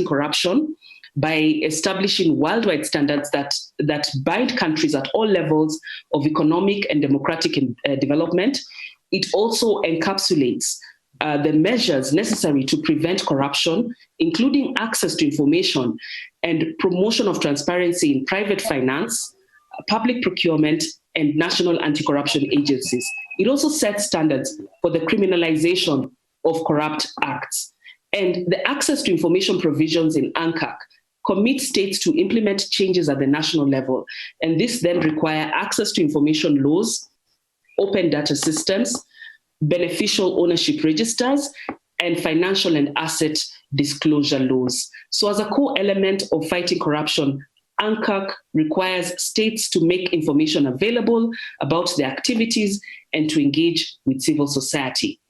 corruption by establishing worldwide standards that bind countries at all levels of economic and democratic development. It also encapsulates the measures necessary to prevent corruption, including access to information and promotion of transparency in private finance, public procurement, and national anti-corruption agencies. It also sets standards for the criminalization of corrupt acts. And the access to information provisions in ANCAC commit states to implement changes at the national level. And this then require access to information laws, open data systems, beneficial ownership registers, and financial and asset disclosure laws. So as a core element of fighting corruption, ANCAC requires states to make information available about their activities and to engage with civil society.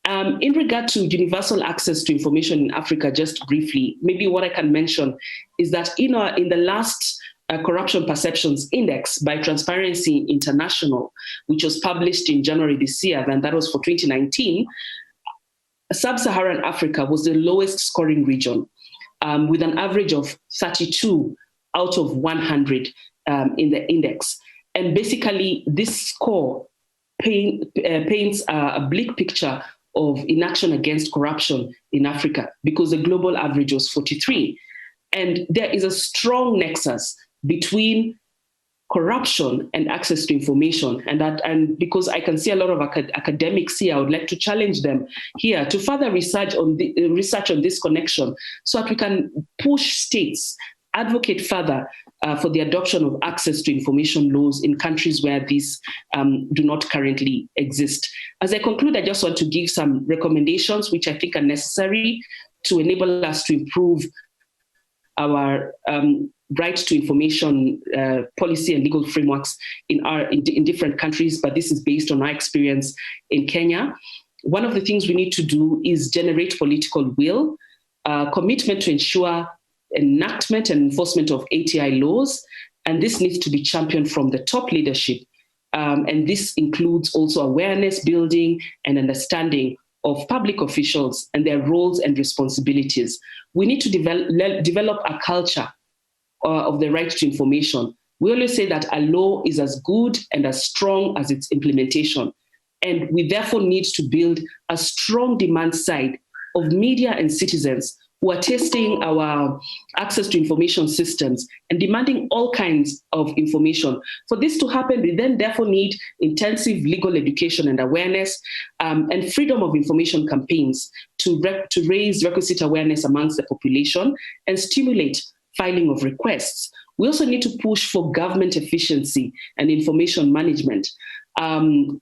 In regard to universal access to information in Africa, just briefly, maybe what I can mention is that in the last Corruption Perceptions Index by Transparency International, which was published in January this year, and that was for 2019, Sub-Saharan Africa was the lowest scoring region, with an average of 32 out of 100 in the index. And basically, this score paints a bleak picture of inaction against corruption in Africa, because the global average was 43. And there is a strong nexus between corruption and access to information. And because I can see a lot of academics here, I would like to challenge them here to further research on this connection so that we can push states, advocate further for the adoption of access to information laws in countries where these do not currently exist. As I conclude, I just want to give some recommendations which I think are necessary to enable us to improve our right to information policy and legal frameworks in different countries, but this is based on our experience in Kenya. One of the things we need to do is generate political will, commitment to ensure enactment and enforcement of ATI laws, and this needs to be championed from the top leadership. And this includes also awareness building and understanding of public officials and their roles and responsibilities. We need to develop a culture of the right to information. We always say that a law is as good and as strong as its implementation. And we therefore need to build a strong demand side of media and citizens who are testing our access to information systems and demanding all kinds of information. For this to happen, we then therefore need intensive legal education and awareness and freedom of information campaigns to raise requisite awareness amongst the population and stimulate filing of requests. We also need to push for government efficiency and information management. An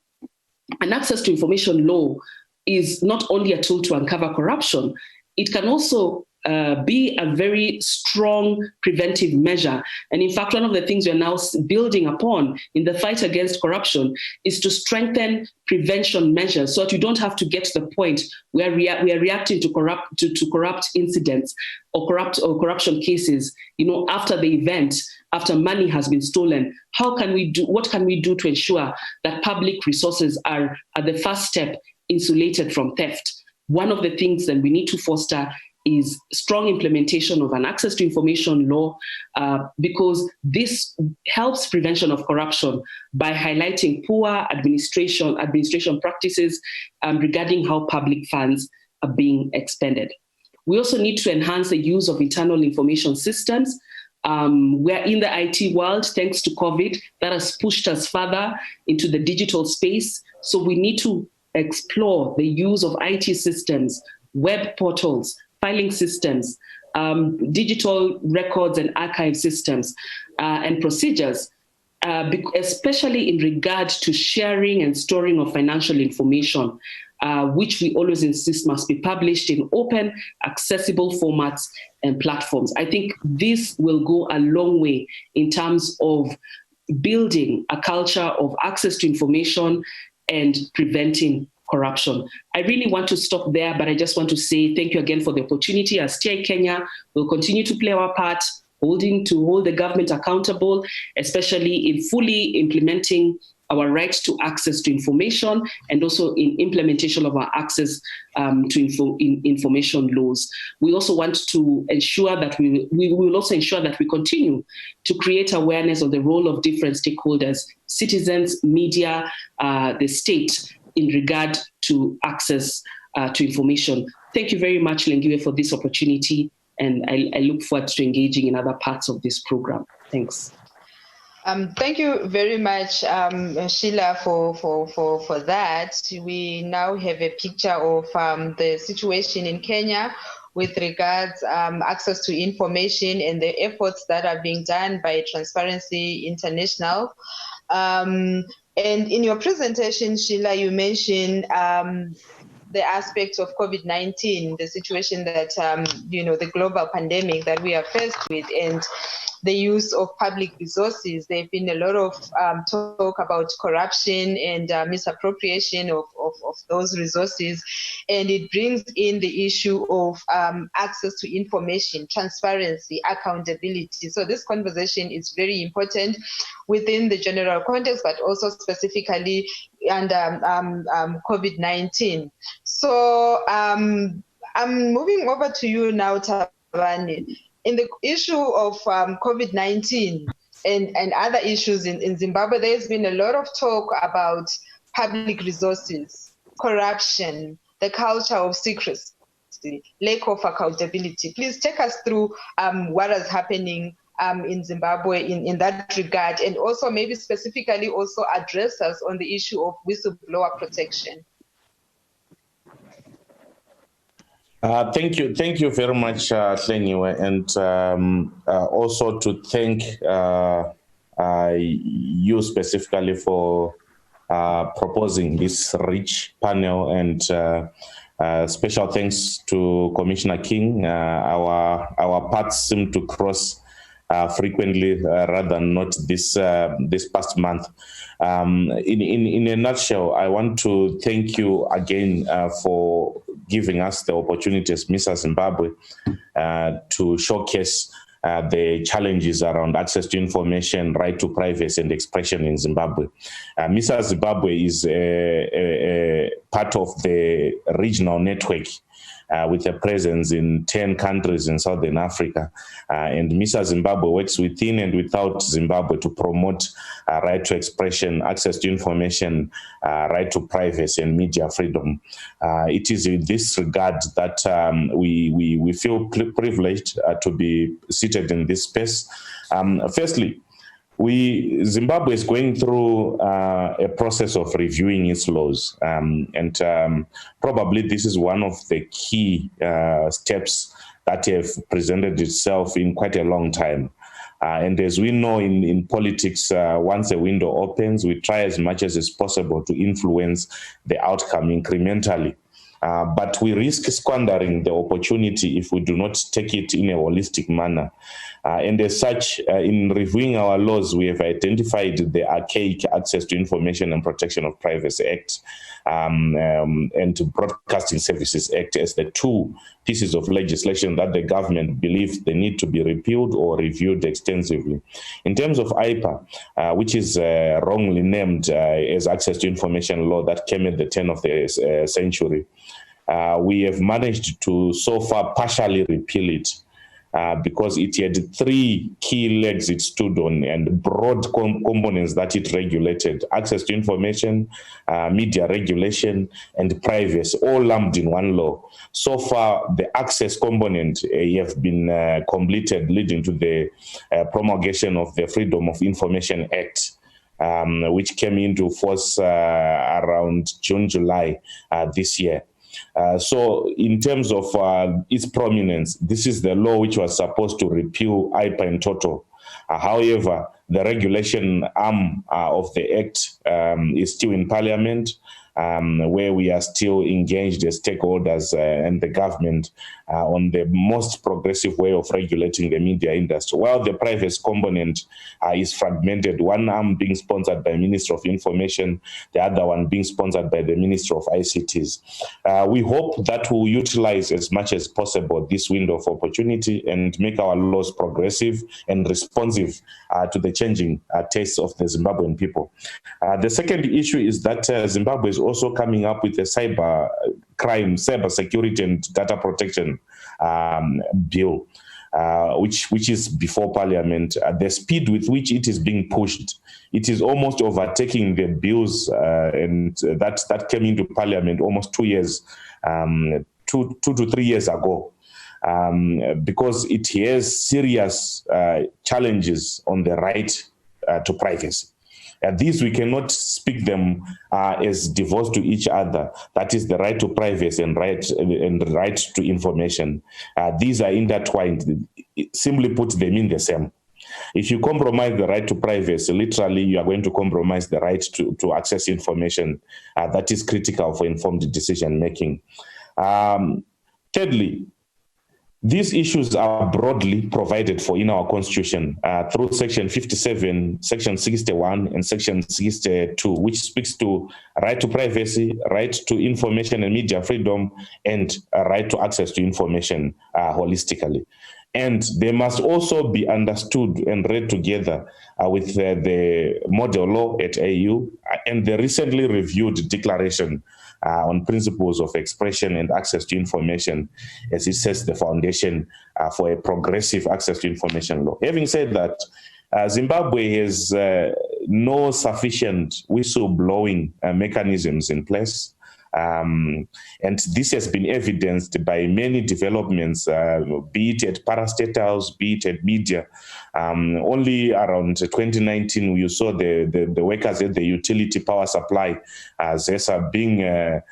access to information law is not only a tool to uncover corruption, it can also be a very strong preventive measure. And in fact, one of the things we're now building upon in the fight against corruption is to strengthen prevention measures so that you don't have to get to the point where we are reacting to corrupt incidents or corruption cases, after the event, after money has been stolen. What can we do to ensure that public resources are at the first step insulated from theft? One of the things that we need to foster is strong implementation of an access to information law, because this helps prevention of corruption by highlighting poor administration practices regarding how public funds are being expended. We also need to enhance the use of internal information systems. We're in the IT world, thanks to COVID, that has pushed us further into the digital space. So we need to explore the use of IT systems, web portals, filing systems, digital records and archive systems, and procedures, especially in regard to sharing and storing of financial information, which we always insist must be published in open, accessible formats and platforms. I think this will go a long way in terms of building a culture of access to information and preventing corruption. I really want to stop there, but I just want to say thank you again for the opportunity. As TI Kenya, we'll continue to play our part, hold the government accountable, especially in fully implementing our right to access to information and also in implementation of our access to information laws. We also want to ensure that we will also ensure that we continue to create awareness of the role of different stakeholders, citizens, media, the state, in regard to access to information. Thank you very much, Lengiwe, for this opportunity, and I look forward to engaging in other parts of this program. Thanks. Thank you very much, Sheila, for that. We now have a picture of the situation in Kenya with regards access to information and the efforts that are being done by Transparency International. And in your presentation, Sheila, you mentioned the aspects of COVID-19, the situation that, the global pandemic that we are faced with, and the use of public resources. There have been a lot of talk about corruption and misappropriation of those resources. And it brings in the issue of access to information, transparency, accountability. So this conversation is very important within the general context, but also specifically under COVID-19. So I'm moving over to you now, Thabani. In the issue of COVID-19 and other issues in Zimbabwe, there's been a lot of talk about public resources, corruption, the culture of secrecy, lack of accountability. Please take us through what is happening in Zimbabwe in that regard, and also maybe specifically also address us on the issue of whistleblower protection. Thank you very much, Lengiwe, and also to thank you specifically for proposing this rich panel, and special thanks to Commissioner King. Our paths seem to cross frequently rather than not this past month. In a nutshell, I want to thank you again for giving us the opportunity as MISA Zimbabwe to showcase the challenges around access to information, right to privacy and expression in Zimbabwe. MISA Zimbabwe is a part of the regional network with a presence in 10 countries in Southern Africa. And MISA Zimbabwe works within and without Zimbabwe to promote right to expression, access to information, right to privacy and media freedom. It is in this regard that we feel privileged to be seated in this space. Firstly, Zimbabwe is going through a process of reviewing its laws, and probably this is one of the key steps that have presented itself in quite a long time. And as we know in politics, once a window opens, we try as much as is possible to influence the outcome incrementally. But we risk squandering the opportunity if we do not take it in a holistic manner. And as such, in reviewing our laws, we have identified the Archaic Access to Information and Protection of Privacy Act and Broadcasting Services Act as the two pieces of legislation that the government believes they need to be repealed or reviewed extensively. In terms of IPA, which is wrongly named as Access to Information Law that came at the turn of the century, we have managed to so far partially repeal it. Because it had three key legs it stood on and broad components that it regulated: access to information, media regulation, and privacy, all lumped in one law. So far, the access component have been completed, leading to the promulgation of the Freedom of Information Act, which came into force around June, July this year. So in terms of its prominence, this is the law which was supposed to repeal IPA in total. However, the regulation arm of the Act is still in Parliament. where we are still engaged as stakeholders and the government on the most progressive way of regulating the media industry. While the private component is fragmented, one arm being sponsored by Ministry of Information, the other one being sponsored by the Ministry of ICTs. We hope that we'll utilize as much as possible this window of opportunity and make our laws progressive and responsive to the changing tastes of the Zimbabwean people. The second issue is that Zimbabwe is also coming up with a cyber crime, cyber security and data protection bill, which is before Parliament. The speed with which it is being pushed, it is almost overtaking the bills and that came into Parliament almost 2 years, 2 to 3 years ago. Because it has serious challenges on the right to privacy. These we cannot speak them as divorced to each other. That is the right to privacy and right to information. These are intertwined. Simply put, they mean the same. If you compromise the right to privacy, literally you are going to compromise the right to access information that is critical for informed decision making. Thirdly, these issues are broadly provided for in our Constitution through Section 57, Section 61, and Section 62, which speaks to right to privacy, right to information and media freedom, and a right to access to information holistically. And they must also be understood and read together with the model law at AU and the recently reviewed declaration on principles of expression and access to information, as it sets the foundation for a progressive access to information law. Having said that, Zimbabwe has no sufficient whistleblowing mechanisms in place. And this has been evidenced by many developments, be it at parastatals, be it at media. Only around 2019, you saw the workers at the utility power supply, ZESA, being the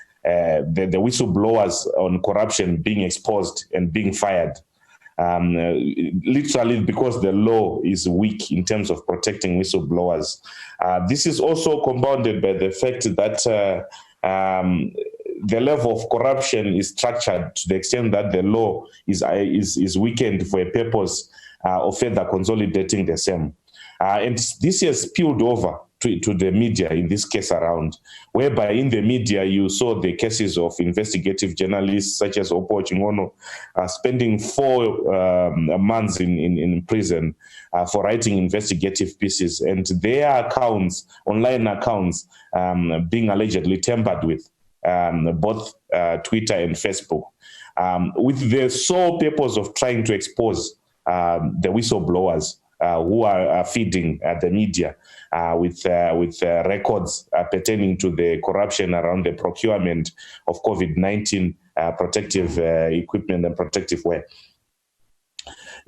whistleblowers on corruption being exposed and being fired. Literally because the law is weak in terms of protecting whistleblowers. This is also compounded by the fact that the level of corruption is structured to the extent that the law is weakened for a purpose of further consolidating the same. And this has spilled over to the media in this case around, whereby in the media you saw the cases of investigative journalists such as Opo Chingono spending 4 months in prison for writing investigative pieces, and their accounts, online accounts, being allegedly tampered with, both Twitter and Facebook, with the sole purpose of trying to expose the whistleblowers who are feeding the media with records pertaining to the corruption around the procurement of COVID-19 protective equipment and protective wear.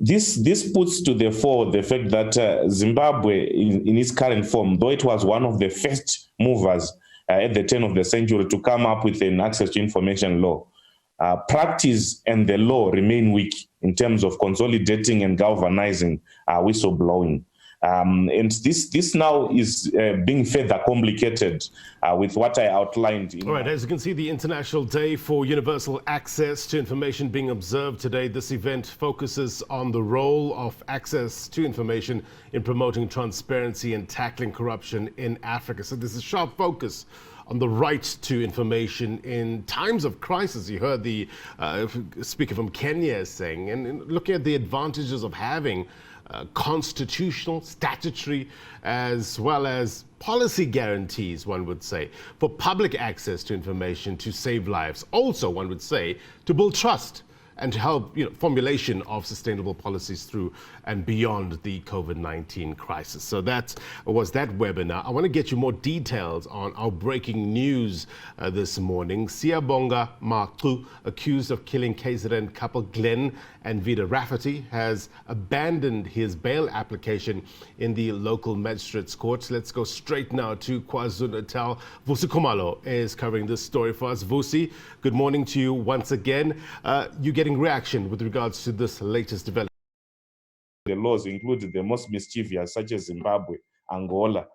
This puts to the fore the fact that Zimbabwe, in its current form, though it was one of the first movers at the turn of the century to come up with an access to information law, practice and the law remain weak in terms of consolidating and galvanizing whistleblowing. And this now is being further complicated with what I outlined. All right, as you can see, the International Day for Universal Access to Information being observed today. This event focuses on the role of access to information in promoting transparency and tackling corruption in Africa. So there's a sharp focus on the right to information in times of crisis. You heard the speaker from Kenya saying, and looking at the advantages of having constitutional, statutory, as well as policy guarantees, one would say, for public access to information to save lives. Also, one would say, to build trust and to help formulation of sustainable policies through and beyond the COVID-19 crisis. So that was that webinar. I want to get you more details on our breaking news this morning. Siyabonga Maku, accused of killing KZN couple Glenn and Vida Rafferty, has abandoned his bail application in the local magistrates' court. Let's go straight now to KwaZulu-Natal. Vusi Khumalo is covering this story for us. Vusi, good morning to you once again. You getting reaction with regards to this latest development? The laws include the most mischievous, such as Zimbabwe, Angola,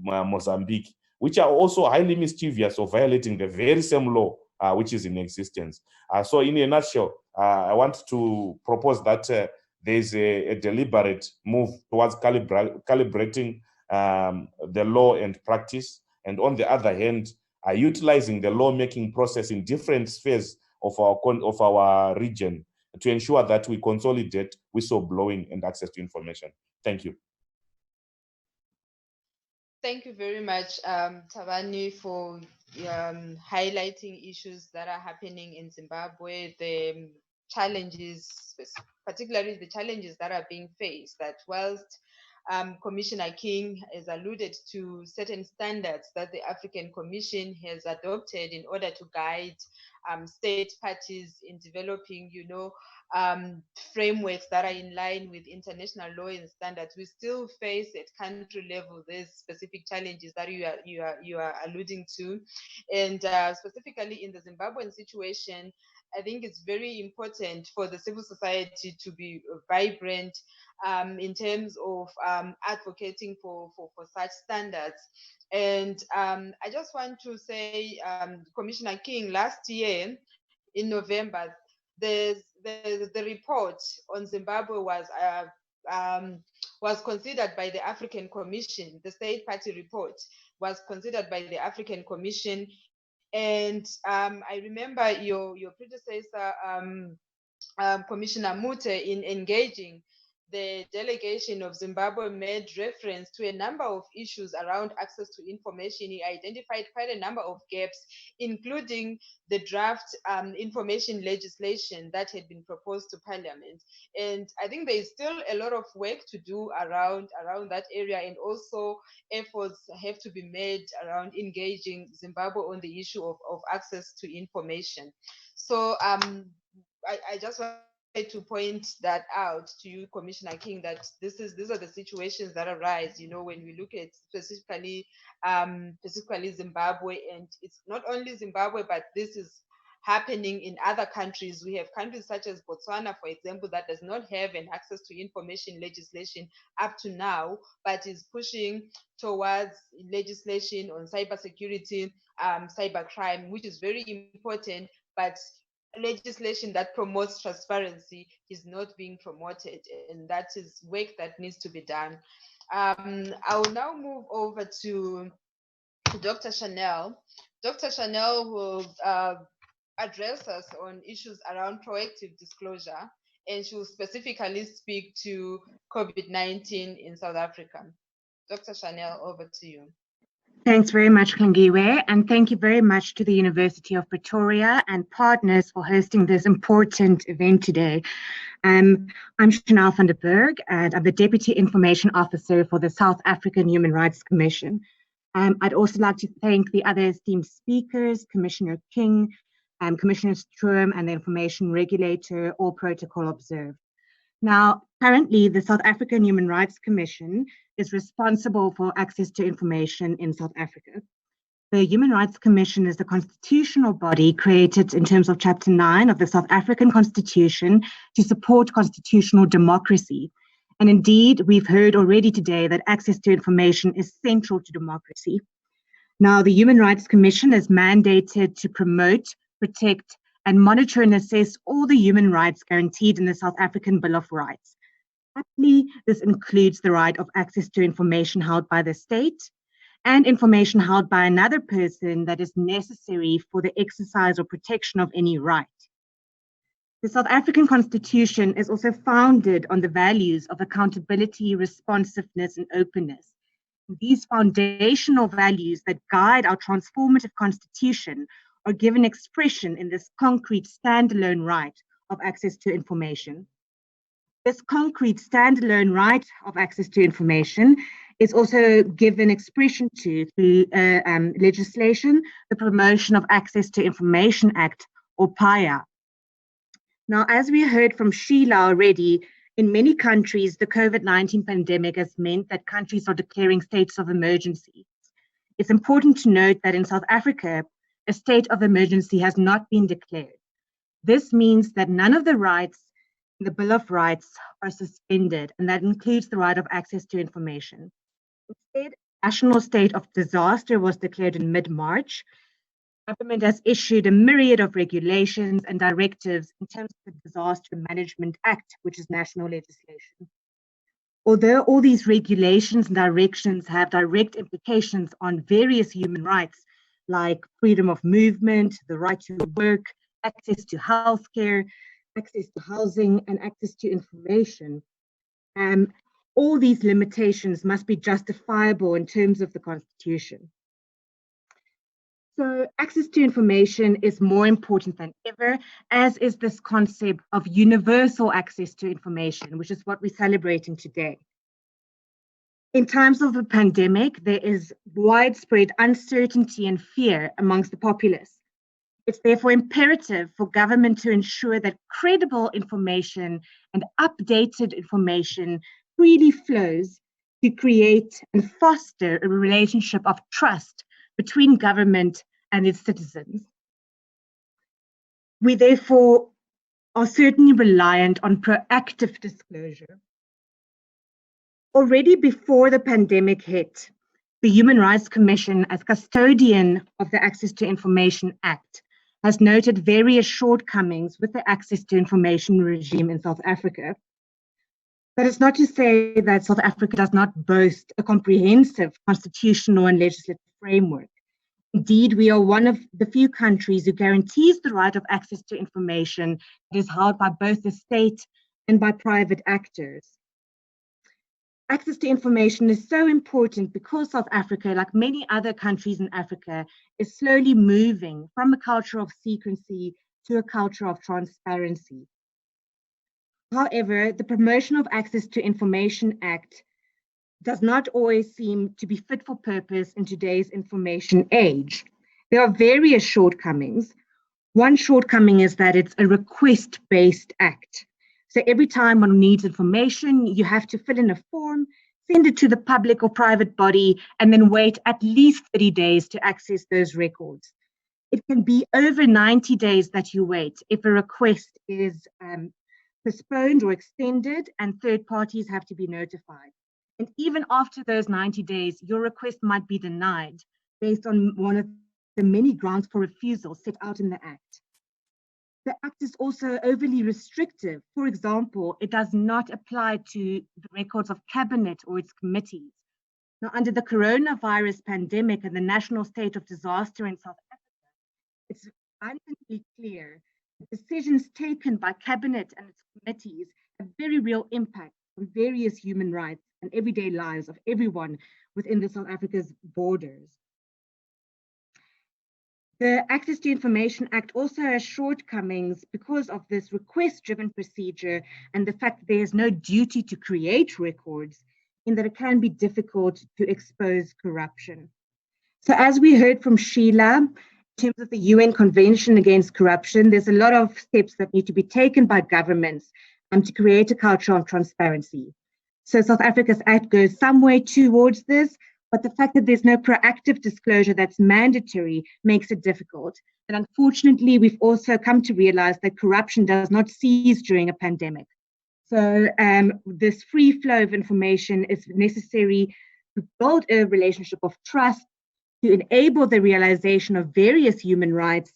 Mozambique, which are also highly mischievous or violating the very same law which is in existence. So in a nutshell, I want to propose that there's a deliberate move towards calibrating the law and practice, and on the other hand, utilizing the lawmaking process in different spheres of our region to ensure that we consolidate whistleblowing and access to information. Thank you. Thank you very much, Thabani, for highlighting issues that are happening in Zimbabwe, the challenges, particularly the challenges that are being faced, that whilst Commissioner King has alluded to certain standards that the African Commission has adopted in order to guide state parties in developing, frameworks that are in line with international law and standards, we still face at country level these specific challenges that you are alluding to, and specifically in the Zimbabwean situation, I think it's very important for the civil society to be vibrant in terms of advocating for such standards. And I just want to say, Commissioner King, last year in November, the report on Zimbabwe was considered by the African Commission. The State Party report was considered by the African Commission, and I remember your predecessor, Commissioner Mute, in engaging the delegation of Zimbabwe, made reference to a number of issues around access to information. He identified quite a number of gaps, including the draft information legislation that had been proposed to Parliament. And I think there is still a lot of work to do around that area, and also efforts have to be made around engaging Zimbabwe on the issue of access to information. So I just want to point that out to you, Commissioner King, that these are the situations that arise, when we look at specifically Zimbabwe. And it's not only Zimbabwe, but this is happening in other countries. We have countries such as Botswana, for example, that does not have an access to information legislation up to now, but is pushing towards legislation on cybersecurity, cybercrime, which is very important, but legislation that promotes transparency is not being promoted, and that is work that needs to be done. I will now move over to Dr. Chanel. Dr. Chanel will address us on issues around proactive disclosure, and she will specifically speak to COVID-19 in South Africa. Dr. Chanel, over to you. Thanks very much, Klingiwe, and thank you very much to the University of Pretoria and partners for hosting this important event today. I'm Chanel van der Berg, and I'm the Deputy Information Officer for the South African Human Rights Commission. I'd also like to thank the other esteemed speakers, Commissioner King, Commissioner Sturm, and the Information Regulator, all protocol observed. Now, currently, the South African Human Rights Commission is responsible for access to information in South Africa. The Human Rights Commission is the constitutional body created in terms of Chapter 9 of the South African Constitution to support constitutional democracy. And indeed, we've heard already today that access to information is central to democracy. Now, the Human Rights Commission is mandated to promote, protect, and monitor and assess all the human rights guaranteed in the South African Bill of Rights. Actually, this includes the right of access to information held by the state and information held by another person that is necessary for the exercise or protection of any right. The South African Constitution is also founded on the values of accountability, responsiveness, and openness. These foundational values that guide our transformative constitution are given expression in this concrete standalone right of access to information. This concrete standalone right of access to information is also given expression to through legislation, the Promotion of Access to Information Act, or PAIA. Now, as we heard from Sheila already, in many countries, the COVID-19 pandemic has meant that countries are declaring states of emergency. It's important to note that in South Africa, a state of emergency has not been declared. This means that none of the rights in the Bill of Rights are suspended, and that includes the right of access to information. Instead, national state of disaster was declared in mid-March, the government has issued a myriad of regulations and directives in terms of the Disaster Management Act, which is national legislation. Although all these regulations and directions have direct implications on various human rights, like freedom of movement, the right to work, access to healthcare, access to housing, and access to information, all these limitations must be justifiable in terms of the Constitution. So access to information is more important than ever, as is this concept of universal access to information, which is what we're celebrating today. In times of the pandemic, there is widespread uncertainty and fear amongst the populace. It's therefore imperative for government to ensure that credible information and updated information freely flows to create and foster a relationship of trust between government and its citizens. We therefore are certainly reliant on proactive disclosure. Already before the pandemic hit, the Human Rights Commission, as custodian of the Access to Information Act, has noted various shortcomings with the access to information regime in South Africa. That is not to say that South Africa does not boast a comprehensive constitutional and legislative framework. Indeed, we are one of the few countries who guarantees the right of access to information that is held by both the state and by private actors. Access to information is so important because South Africa, like many other countries in Africa, is slowly moving from a culture of secrecy to a culture of transparency. However, the Promotion of Access to Information Act does not always seem to be fit for purpose in today's information age. There are various shortcomings. One shortcoming is that it's a request-based act. So every time one needs information, you have to fill in a form, send it to the public or private body, and then wait at least 30 days to access those records. It can be over 90 days that you wait if a request is postponed or extended, and third parties have to be notified. And even after those 90 days, your request might be denied based on one of the many grounds for refusal set out in the Act. The Act is also overly restrictive. For example, it does not apply to the records of cabinet or its committees. Now, under the coronavirus pandemic and the national state of disaster in South Africa, it's abundantly clear that decisions taken by cabinet and its committees have very real impact on various human rights and everyday lives of everyone within the South Africa's borders. The Access to Information Act also has shortcomings because of this request-driven procedure and the fact that there is no duty to create records, in that it can be difficult to expose corruption. So as we heard from Sheila, in terms of the UN Convention Against Corruption, there's a lot of steps that need to be taken by governments to create a culture of transparency. So South Africa's Act goes some way towards this, but the fact that there's no proactive disclosure that's mandatory makes it difficult. And unfortunately, we've also come to realize that corruption does not cease during a pandemic. So this free flow of information is necessary to build a relationship of trust, to enable the realization of various human rights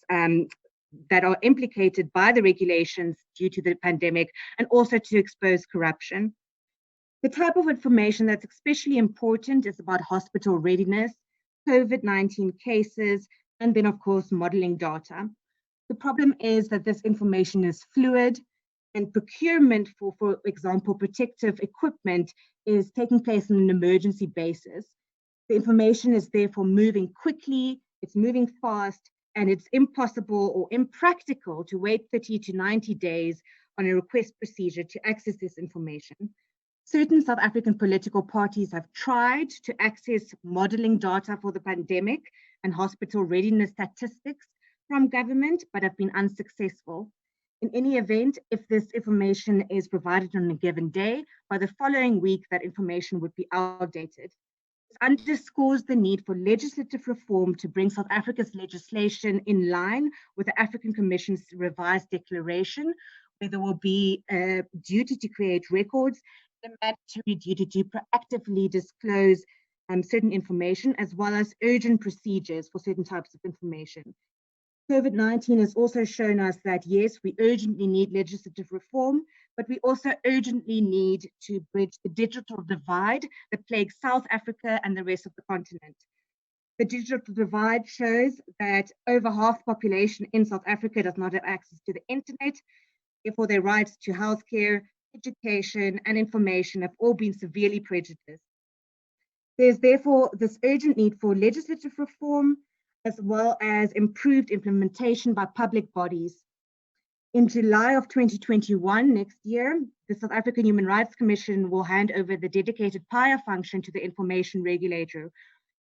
that are implicated by the regulations due to the pandemic, and also to expose corruption. The type of information that's especially important is about hospital readiness, COVID-19 cases, and then, of course, modeling data. The problem is that this information is fluid, and procurement for example, protective equipment is taking place on an emergency basis. The information is therefore moving quickly, it's moving fast, and it's impossible or impractical to wait 30 to 90 days on a request procedure to access this information. Certain South African political parties have tried to access modeling data for the pandemic and hospital readiness statistics from government, but have been unsuccessful. In any event, if this information is provided on a given day, by the following week, that information would be outdated. This underscores the need for legislative reform to bring South Africa's legislation in line with the African Commission's revised declaration, where there will be a duty to create records, a mandatory duty to proactively disclose certain information, as well as urgent procedures for certain types of information. COVID-19 has also shown us that, yes, we urgently need legislative reform, but we also urgently need to bridge the digital divide that plagues South Africa and the rest of the continent. The digital divide shows that over half the population in South Africa does not have access to the internet. Therefore, their rights to healthcare, education, and information have all been severely prejudiced. There's therefore this urgent need for legislative reform, as well as improved implementation by public bodies. In July of 2021, next year, the South African Human Rights Commission will hand over the dedicated PIA function to the information regulator.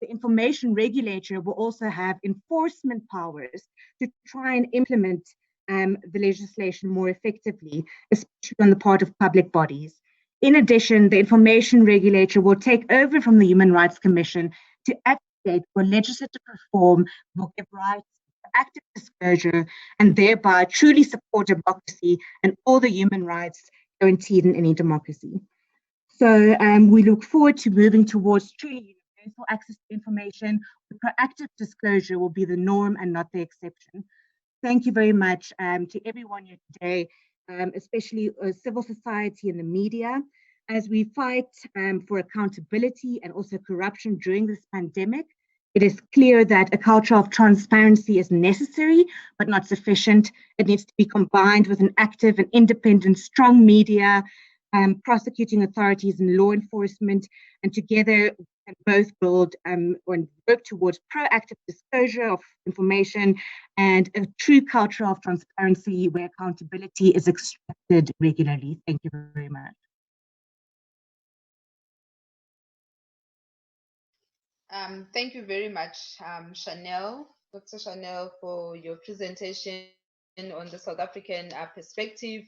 The information regulator will also have enforcement powers to try and implement the legislation more effectively, especially on the part of public bodies. In addition, the information regulator will take over from the Human Rights Commission to advocate for legislative reform, will give rights to active disclosure, and thereby truly support democracy and all the human rights guaranteed in any democracy. So we look forward to moving towards truly universal access to information. Proactive disclosure will be the norm and not the exception. Thank you very much to everyone here today, especially civil society and the media. As we fight for accountability and also corruption during this pandemic, it is clear that a culture of transparency is necessary, but not sufficient. It needs to be combined with an active and independent, strong media, prosecuting authorities and law enforcement, and together we can both build and work towards proactive disclosure of information and a true culture of transparency where accountability is extracted regularly. Thank you very much. Thank you very much, Chanel, Dr. Chanel, for your presentation on the South African perspective,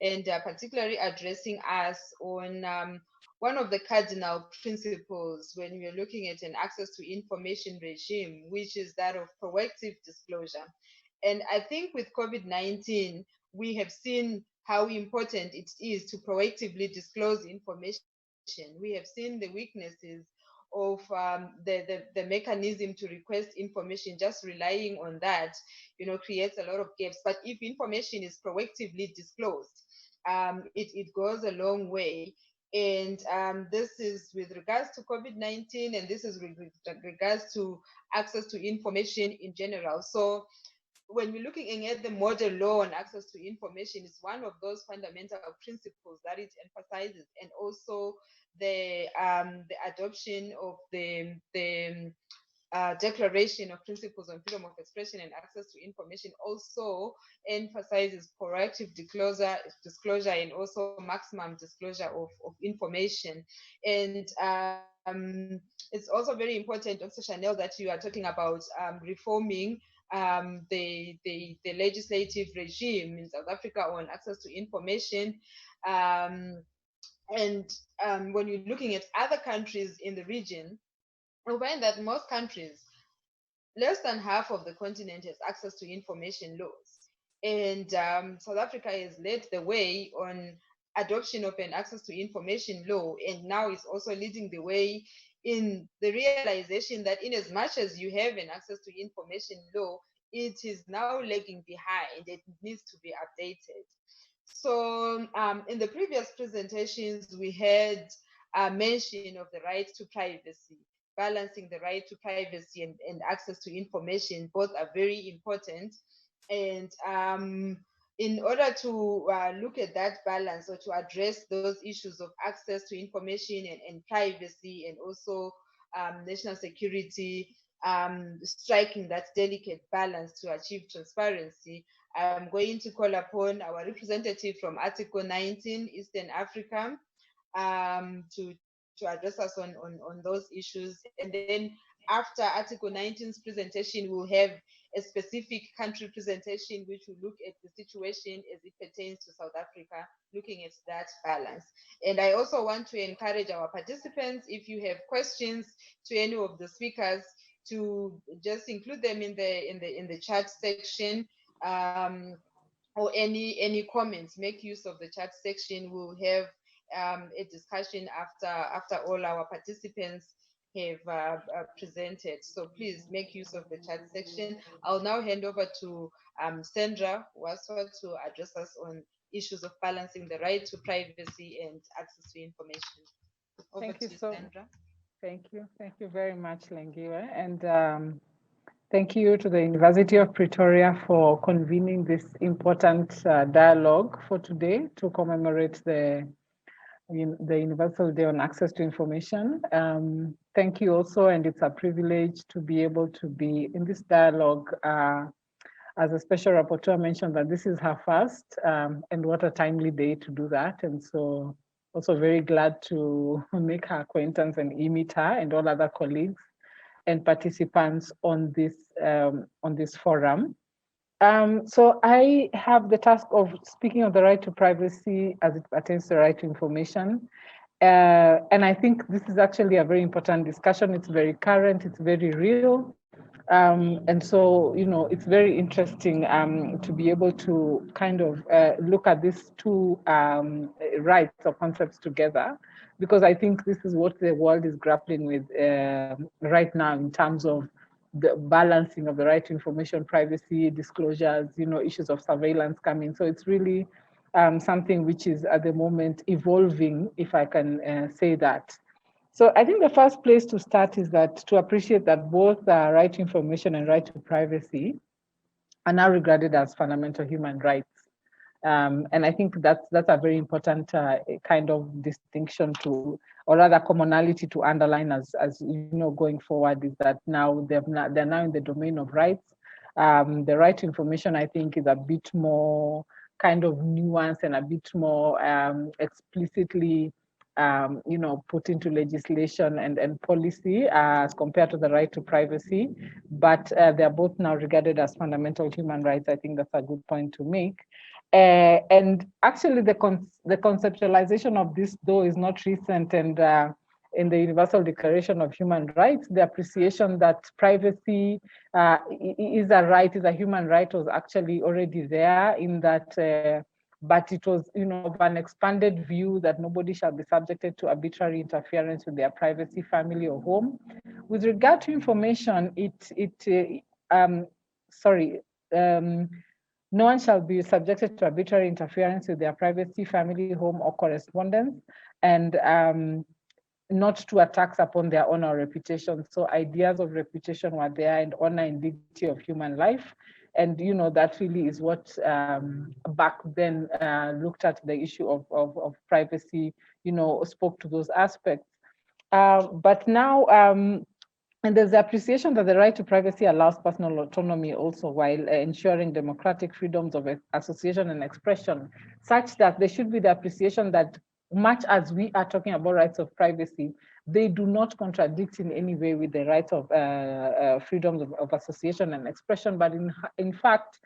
and particularly addressing us on one of the cardinal principles when we're looking at an access to information regime, which is that of proactive disclosure. And I think with COVID-19, we have seen how important it is to proactively disclose information. We have seen the weaknesses of the mechanism to request information. Just relying on that, creates a lot of gaps. But if information is proactively disclosed, it goes a long way. And this is with regards to COVID-19, and this is with regards to access to information in general. So when we're looking at the model law on access to information, it's one of those fundamental principles that it emphasizes, and also the adoption of the Declaration of Principles on Freedom of Expression and Access to Information also emphasizes proactive disclosure and also maximum disclosure of information. And it's also very important, Dr. Chanel, that you are talking about reforming the legislative regime in South Africa on access to information. And when you're looking at other countries in the region, we find that most countries, less than half of the continent has access to information laws. And South Africa has led the way on adoption of an access to information law, and now is also leading the way in the realization that in as much as you have an access to information law, it is now lagging behind. It needs to be updated. So in the previous presentations, we had a mention of the right to privacy. Balancing the right to privacy and access to information, both are very important. And in order to look at that balance, or to address those issues of access to information and privacy, and also national security, striking that delicate balance to achieve transparency, I'm going to call upon our representative from Article 19, Eastern Africa, to address us on those issues. And then after Article 19's presentation, we'll have a specific country presentation which will look at the situation as it pertains to South Africa, looking at that balance. And I also want to encourage our participants, if you have questions to any of the speakers, to just include them in the chat section, or any comments. Make use of the chat section. We'll have a discussion after all our participants have presented. So please make use of the chat section. I'll now hand over to Sandra Waswa to address us on issues of balancing the right to privacy and access to information. Over to you, Sandra. Thank you very much, Lengiwe, and thank you to the University of Pretoria for convening this important dialogue for today to commemorate the Universal Day on Access to Information. Thank you also, and it's a privilege to be able to be in this dialogue. As a special rapporteur mentioned that this is her first, and what a timely day to do that. And so also very glad to make her acquaintance and meet her and all other colleagues and participants on this forum. So I have the task of speaking of the right to privacy as it pertains to the right to information. And I think this is actually a very important discussion. It's very current, it's very real. And so, it's very interesting to be able to kind of look at these two rights or concepts together, because I think this is what the world is grappling with right now in terms of the balancing of the right to information, privacy, disclosures, issues of surveillance coming. So it's really something which is at the moment evolving, if I can say that. So I think the first place to start is that to appreciate that both right to information and right to privacy are now regarded as fundamental human rights. And I think that's a very important kind of distinction to, or rather commonality to underline as going forward, is that now they're now in the domain of rights. The right to information, I think, is a bit more kind of nuanced and a bit more explicitly put into legislation and policy as compared to the right to privacy, but they're both now regarded as fundamental human rights. I think that's a good point to make. And actually the conceptualization of this, though, is not recent, and in the Universal Declaration of Human Rights, the appreciation that privacy is a human right was actually already there, in that but it was, of an expanded view that nobody shall be subjected to arbitrary interference with their privacy, family, or home. With regard to information, no one shall be subjected to arbitrary interference with their privacy, family, home, or correspondence, and not to attacks upon their honor or reputation. So ideas of reputation were there, and honor and dignity of human life. And that really is what back then looked at the issue of privacy, spoke to those aspects. But now, and there's the appreciation that the right to privacy allows personal autonomy also, while ensuring democratic freedoms of association and expression, such that there should be the appreciation that much as we are talking about rights of privacy, they do not contradict in any way with the rights of freedoms of association and expression, but in fact,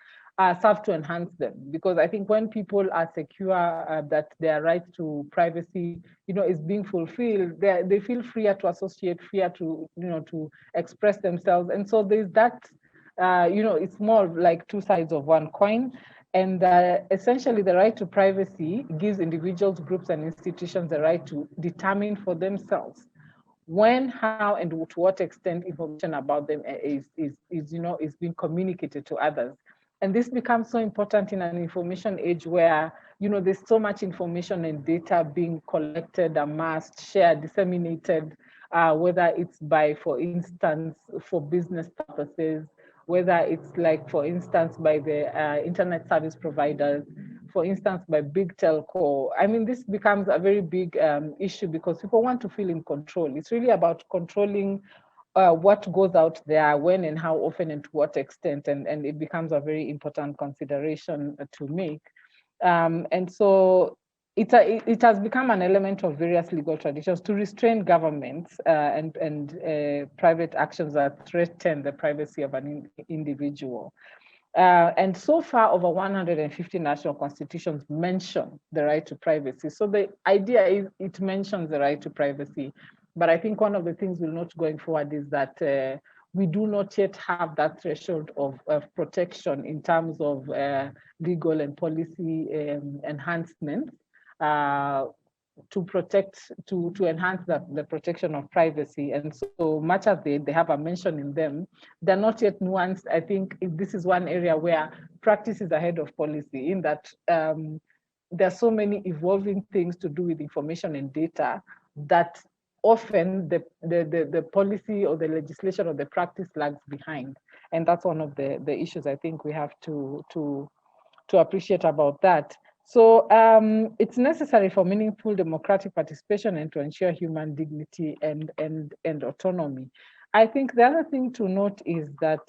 serve to enhance them. Because I think when people are secure that their right to privacy, is being fulfilled, they feel freer to associate, freer to, to express themselves. And so there's that, it's more like two sides of one coin. And essentially, the right to privacy gives individuals, groups, and institutions the right to determine for themselves when, how, and to what extent information about them is being communicated to others. And this becomes so important in an information age where, there's so much information and data being collected, amassed, shared, disseminated, whether it's by, for instance, for business purposes, whether it's like, for instance, by the internet service providers, for instance, by big telco. I mean, this becomes a very big issue because people want to feel in control. It's really about controlling what goes out there, when and how often and to what extent, and it becomes a very important consideration to make. And so it has become an element of various legal traditions to restrain governments and private actions that threaten the privacy of an individual. And so far, over 150 national constitutions mention the right to privacy. So the idea is it mentions the right to privacy. But I think one of the things we'll note going forward is that we do not yet have that threshold of protection in terms of legal and policy enhancements protect, to enhance the protection of privacy. And so much as they have a mention in them, they're not yet nuanced. I think this is one area where practice is ahead of policy, in that there are so many evolving things to do with information and data that often the policy or the legislation or the practice lags behind. And that's one of the issues I think we have to appreciate about that. So it's necessary for meaningful democratic participation and to ensure human dignity and autonomy. I think the other thing to note is that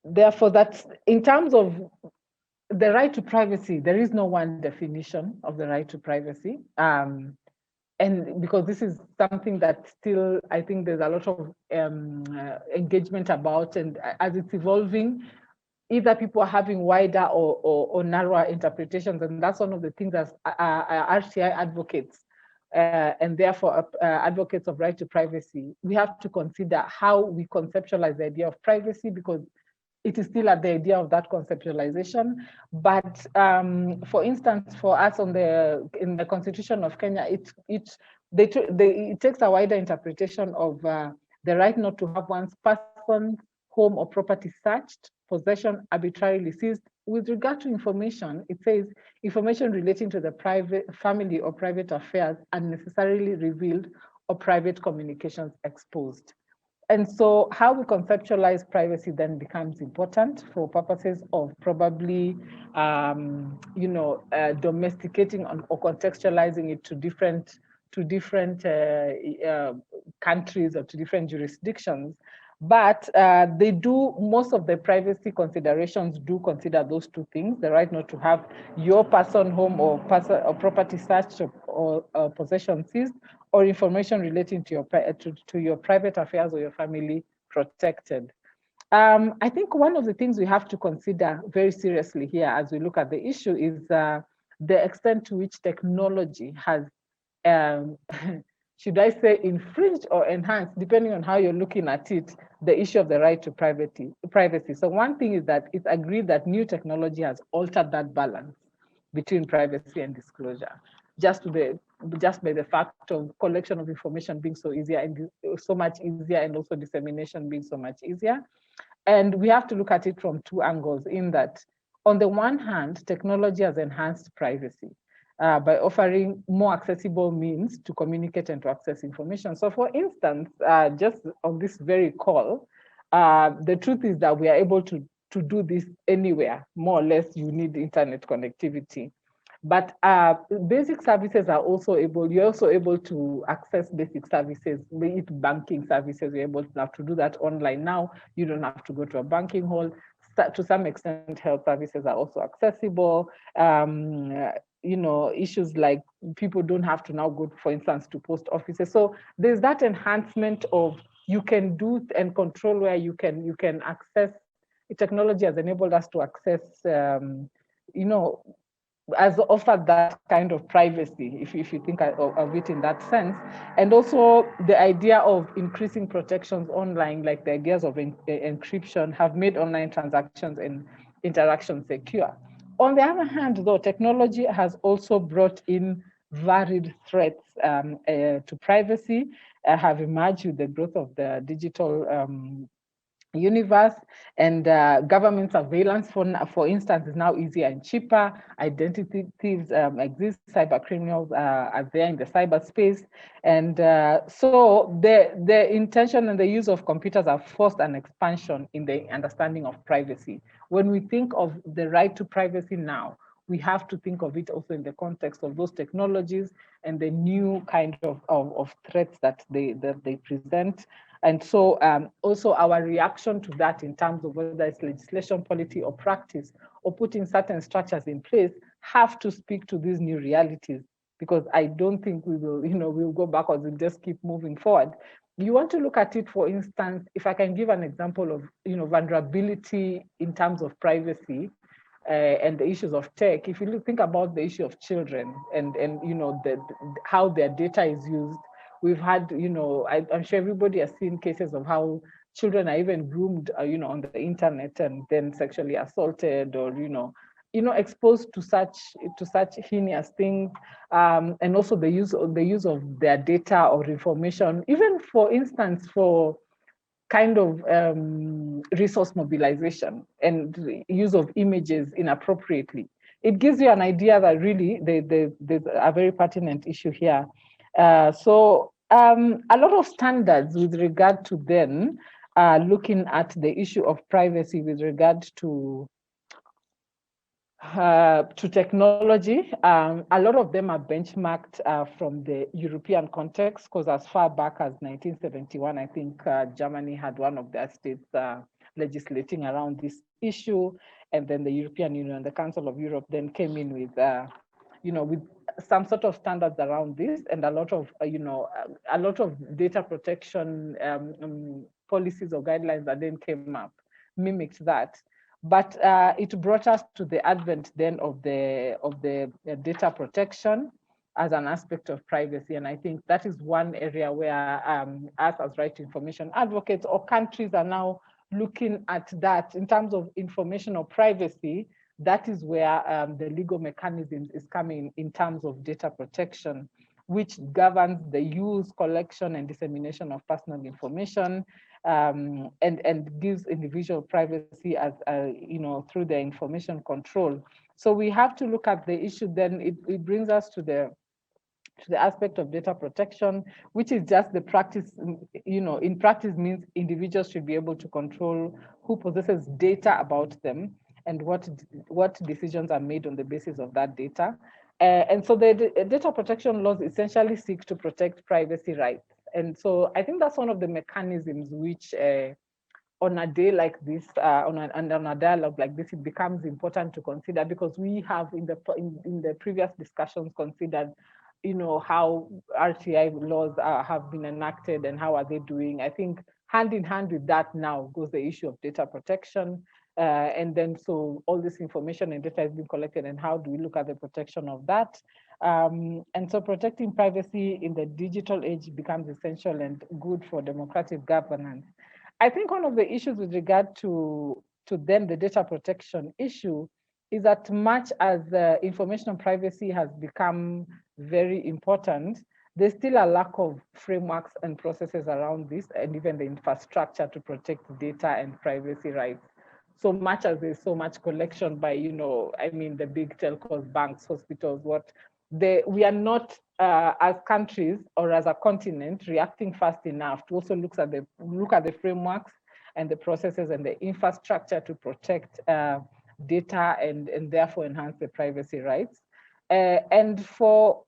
therefore, that in terms of the right to privacy, there is no one definition of the right to privacy. And because this is something that still, I think there's a lot of engagement about, and as it's evolving, either people are having wider or narrower interpretations. And that's one of the things that RTI advocates, and therefore advocates of right to privacy, we have to consider how we conceptualize the idea of privacy, because it is still at the idea of that conceptualization. But for instance, for us in the Constitution of Kenya, it takes a wider interpretation of the right not to have one's person, home, or property searched, possession arbitrarily seized. With regard to information, it says information relating to the private family or private affairs unnecessarily revealed or private communications exposed. And so how we conceptualize privacy then becomes important for purposes of probably, domesticating or contextualizing it to different countries or to different jurisdictions. But most of the privacy considerations do consider those two things: the right not to have your person, home, or property searched or possession seized, or information relating to your private affairs or your family protected. I think one of the things we have to consider very seriously here as we look at the issue is the extent to which technology has, should I say, infringed or enhanced, depending on how you're looking at it, the issue of the right to privacy. So one thing is that it's agreed that new technology has altered that balance between privacy and disclosure, just by the fact of collection of information being so easier and so much easier, and also dissemination being so much easier. And we have to look at it from two angles, in that on the one hand, technology has enhanced privacy by offering more accessible means to communicate and to access information. So for instance, just on this very call, the truth is that we are able to do this anywhere. More or less, you need internet connectivity. But basic services are also you're also able to access basic services, be it banking services. You're able to do that online now. You don't have to go to a banking hall. To some extent, health services are also accessible. Issues like people don't have to now go, for instance, to post offices. So there's that enhancement of you can do and control where you can access. Technology has enabled us to access, has offered that kind of privacy, if you think of it in that sense. And also the idea of increasing protections online, like the ideas of encryption, have made online transactions and interactions secure. On the other hand, though, technology has also brought in varied threats to privacy, have emerged with the growth of the digital universe, and government surveillance, for instance, is now easier and cheaper. Identity thieves exist, cyber criminals are there in the cyberspace, and so the intention and the use of computers have forced an expansion in the understanding of privacy. When we think of the right to privacy now, we have to think of it also in the context of those technologies and the new kind of threats that they present. And so also our reaction to that in terms of whether it's legislation, policy, or practice, or putting certain structures in place, have to speak to these new realities, because I don't think we will, we'll go backwards and just keep moving forward. You want to look at it, for instance, if I can give an example of, vulnerability in terms of privacy and the issues of tech. If you think about the issue of children and how their data is used, we've had, I'm sure everybody has seen cases of how children are even groomed, on the internet and then sexually assaulted, or, exposed to such heinous things, and also the use of their data or information, even for instance for kind of resource mobilization and use of images inappropriately. It gives you an idea that really there's a very pertinent issue here. So a lot of standards with regard to then looking at the issue of privacy with regard to technology. A lot of them are benchmarked from the European context, because as far back as 1971, I think Germany had one of their states legislating around this issue, and then the European Union, the Council of Europe, then came in with, with some sort of standards around this, and a lot of, a lot of data protection policies or guidelines that then came up mimicked that. But it brought us to the advent then of the data protection as an aspect of privacy. And I think that is one area where us as right to information advocates or countries are now looking at that in terms of information or privacy. That is where the legal mechanisms is coming in terms of data protection, which governs the use, collection, and dissemination of personal information, and gives individual privacy as through the information control. So we have to look at the issue. Then it brings us to the aspect of data protection, which is just the practice. In practice means individuals should be able to control who possesses data about them and what decisions are made on the basis of that data. And so the data protection laws essentially seek to protect privacy rights. And so I think that's one of the mechanisms which on a day like this, on a dialogue like this, it becomes important to consider, because we have in the previous discussions considered, how RTI laws have been enacted and how are they doing. I think hand in hand with that now goes the issue of data protection. And then so all this information and data is being collected, and how do we look at the protection of that? And so protecting privacy in the digital age becomes essential and good for democratic governance. I think one of the issues with regard to then the data protection issue is that much as information privacy has become very important, there's still a lack of frameworks and processes around this, and even the infrastructure to protect data and privacy rights. So much as there's so much collection by, the big telcos, banks, hospitals, we are not, as countries or as a continent, reacting fast enough to also look at the frameworks and the processes and the infrastructure to protect data and therefore enhance the privacy rights. And for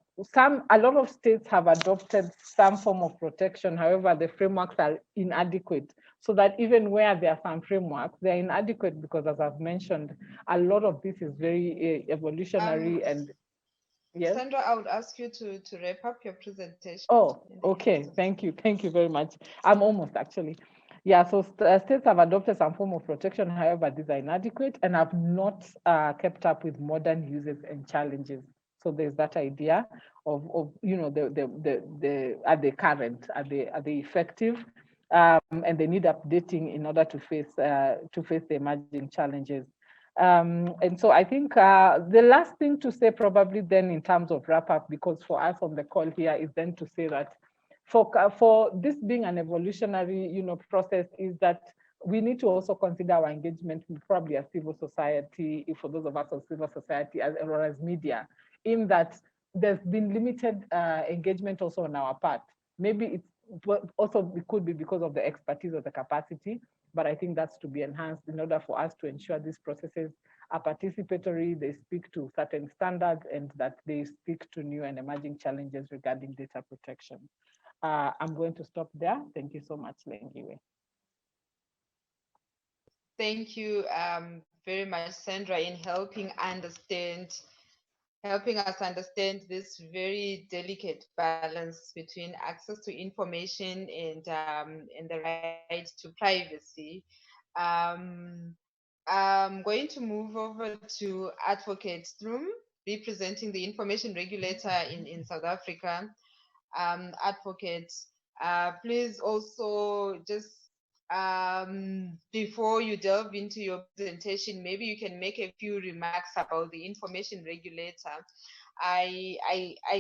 a lot of states have adopted some form of protection. However, the frameworks are inadequate, so that even where there are some frameworks, they're inadequate because, as I've mentioned, a lot of this is very evolutionary and yes. Sandra, I would ask you to wrap up your presentation. Oh, okay. Thank you. Thank you very much. I'm almost actually. Yeah, so states have adopted some form of protection. However, these are inadequate and have not kept up with modern uses and challenges. So there's that idea of are they current, are they effective, and they need updating in order to face the emerging challenges. And so I think the last thing to say probably then in terms of wrap up, because for us on the call here, is then to say that for this being an evolutionary process, is that we need to also consider our engagement with probably a civil society, for those of us of civil society or as media, in that there's been limited engagement also on our part. Maybe it could be because of the expertise or the capacity, but I think that's to be enhanced in order for us to ensure these processes are participatory, they speak to certain standards, and that they speak to new and emerging challenges regarding data protection. I'm going to stop there. Thank you so much, Lengiwe. Thank you very much, Sandra, in helping us understand this very delicate balance between access to information and the right to privacy. I'm going to move over to Advocate Stroom, representing the information regulator in South Africa. Advocate, please also just before you delve into your presentation, maybe you can make a few remarks about the information regulator. I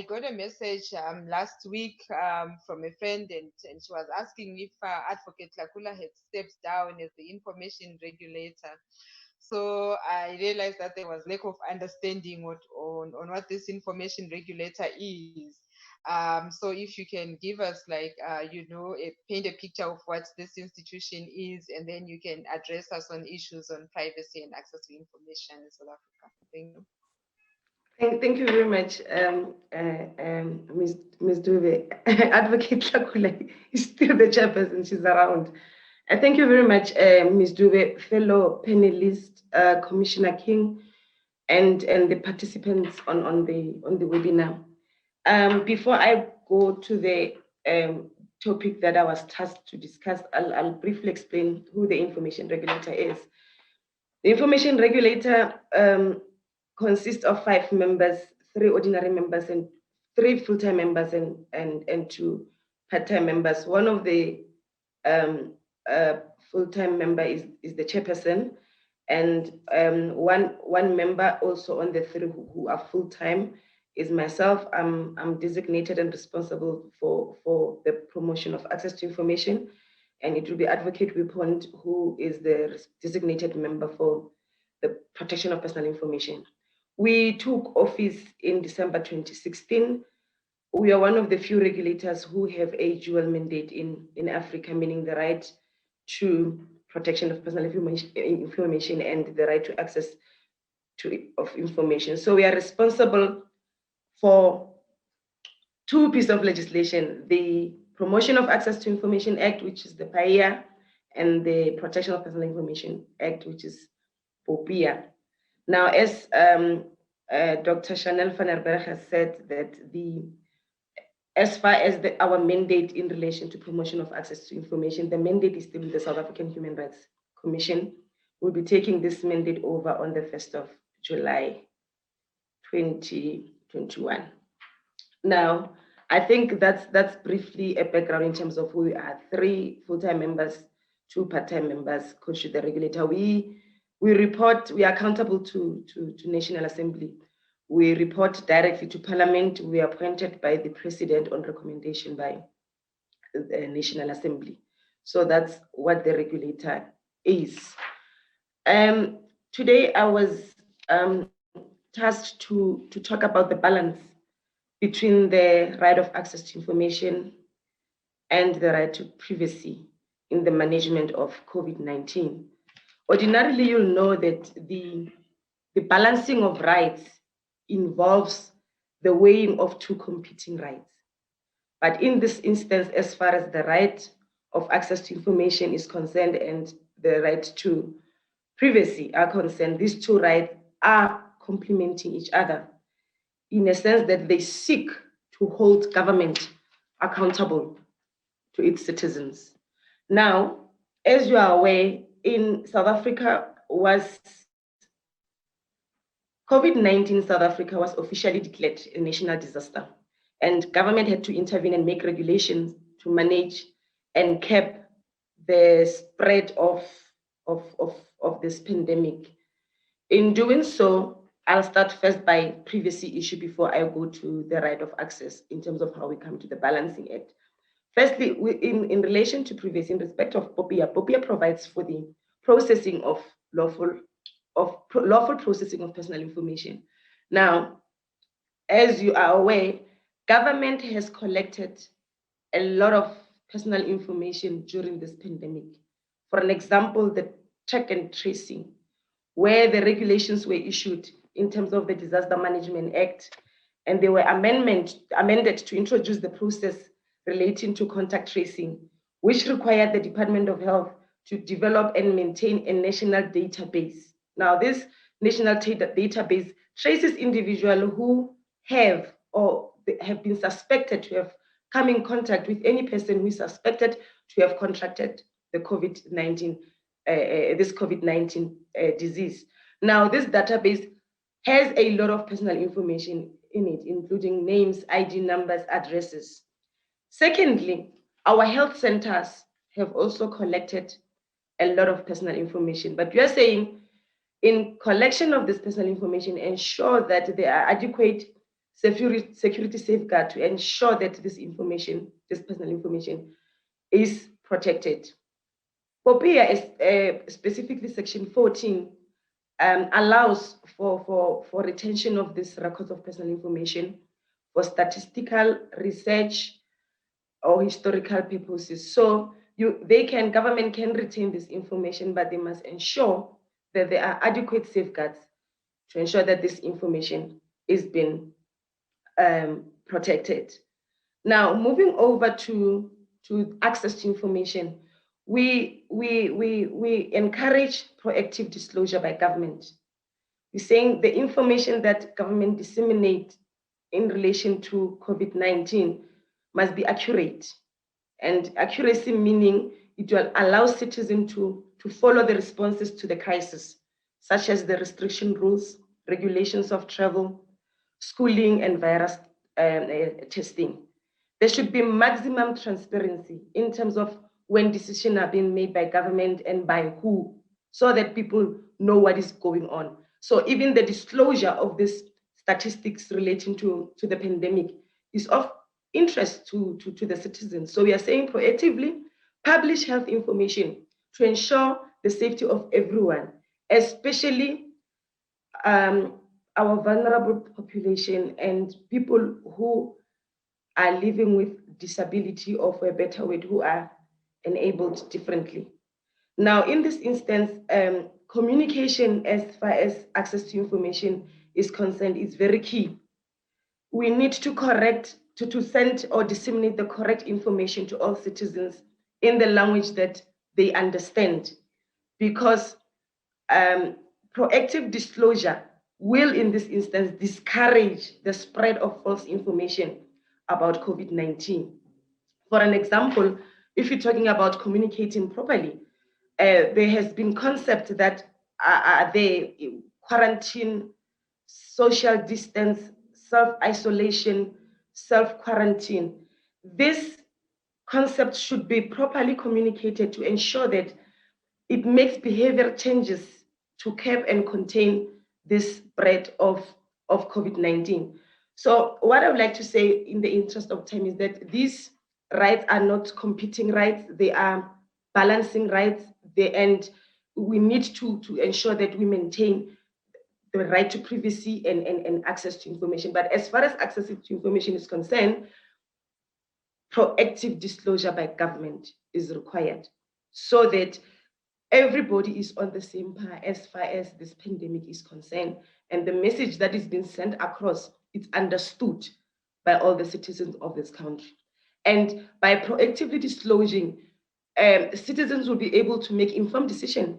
got a message last week from a friend, and she was asking if Advocate Lakula had stepped down as the information regulator. So I realized that there was lack of understanding on what this information regulator is. So if you can give us paint a picture of what this institution is, and then you can address us on issues on privacy and access to information in South Africa. Thank you. Thank you very much, Ms. Dube. Advocate Lakula is still the chairperson, she's around. Thank you very much, Ms. Dube, fellow panelists, Commissioner King, and the participants on the webinar. Before I go to the topic that I was tasked to discuss, I'll briefly explain who the information regulator is. The information regulator consists of 5 members, 3 ordinary members and 3 full-time members and 2 part-time members. One of the full-time member is the chairperson, and one member also on the 3 who are full-time is myself. I'm designated and responsible for the promotion of access to information, and it will be Advocate Wipond who is the designated member for the protection of personal information. We took office in December 2016. We are one of the few regulators who have a dual mandate in Africa, meaning the right to protection of personal information and the right to access of information. So we are responsible for 2 pieces of legislation: the Promotion of Access to Information Act, which is the PAIA, and the Protection of Personal Information Act, which is POPIA. Now, as Dr. Chanel van der Berg has said, that as far as our mandate in relation to promotion of access to information, the mandate is still with the South African Human Rights Commission. We'll be taking this mandate over on the 1st of July 2021. Now, I think that's briefly a background in terms of who we are. 3 full-time members, 2 part-time members, constitute the regulator. We are accountable to National Assembly. We report directly to Parliament. We are appointed by the President on recommendation by the National Assembly. So that's what the regulator is. Today I was tasked to talk about the balance between the right of access to information and the right to privacy in the management of COVID-19. Ordinarily, you'll know that the balancing of rights involves the weighing of 2 competing rights. But in this instance, as far as the right of access to information is concerned and the right to privacy are concerned, these 2 rights are complementing each other in a sense that they seek to hold government accountable to its citizens. Now, as you are aware, in South Africa COVID-19 in South Africa was officially declared a national disaster, and government had to intervene and make regulations to manage and cap the spread of this pandemic. In doing so, I'll start first by privacy issue before I go to the right of access in terms of how we come to the balancing act. Firstly, in relation to privacy, in respect of POPIA, POPIA provides for the processing of lawful processing of personal information. Now, as you are aware, government has collected a lot of personal information during this pandemic. For an example, the track and tracing, where the regulations were issued in terms of the Disaster Management Act, and they were amended to introduce the process relating to contact tracing, which required the Department of Health to develop and maintain a national database. Now, this national database traces individuals who have been suspected to have come in contact with any person who is suspected to have contracted the COVID-19 disease. Now, this database has a lot of personal information in it, including names, ID numbers, addresses. Secondly, our health centers have also collected a lot of personal information. But we are saying in collection of this personal information, ensure that there are adequate security safeguard to ensure that this information, this personal information, is protected. POPIA is specifically Section 14 allows for retention of this records of personal information for statistical research or historical purposes. So government can retain this information, but they must ensure that there are adequate safeguards to ensure that this information is being protected. Now, moving over to access to information, we encourage proactive disclosure by government. We're saying the information that government disseminate in relation to COVID-19 must be accurate. And accuracy meaning it will allow citizens to follow the responses to the crisis, such as the restriction rules, regulations of travel, schooling, and virus testing. There should be maximum transparency in terms of when decisions are being made by government and by who, so that people know what is going on. So even the disclosure of these statistics relating to the pandemic is of interest to the citizens. So we are saying proactively publish health information to ensure the safety of everyone, especially our vulnerable population and people who are living with disability, or for a better word, who are enabled differently. Now, in this instance, communication as far as access to information is concerned is very key. We need to send or disseminate the correct information to all citizens in the language that they understand, because proactive disclosure will, in this instance, discourage the spread of false information about COVID-19. For an example, if you're talking about communicating properly, there has been concept that the quarantine, social distance, self-isolation, self-quarantine. This concept should be properly communicated to ensure that it makes behavior changes to curb and contain this spread of COVID-19. So what I would like to say in the interest of time is that these rights are not competing rights, they are balancing rights, and we need to ensure that we maintain the right to privacy and access to information. But as far as access to information is concerned, proactive disclosure by government is required so that everybody is on the same par as far as this pandemic is concerned. And the message that is being sent across is understood by all the citizens of this country. And by proactively disclosing, citizens will be able to make informed decisions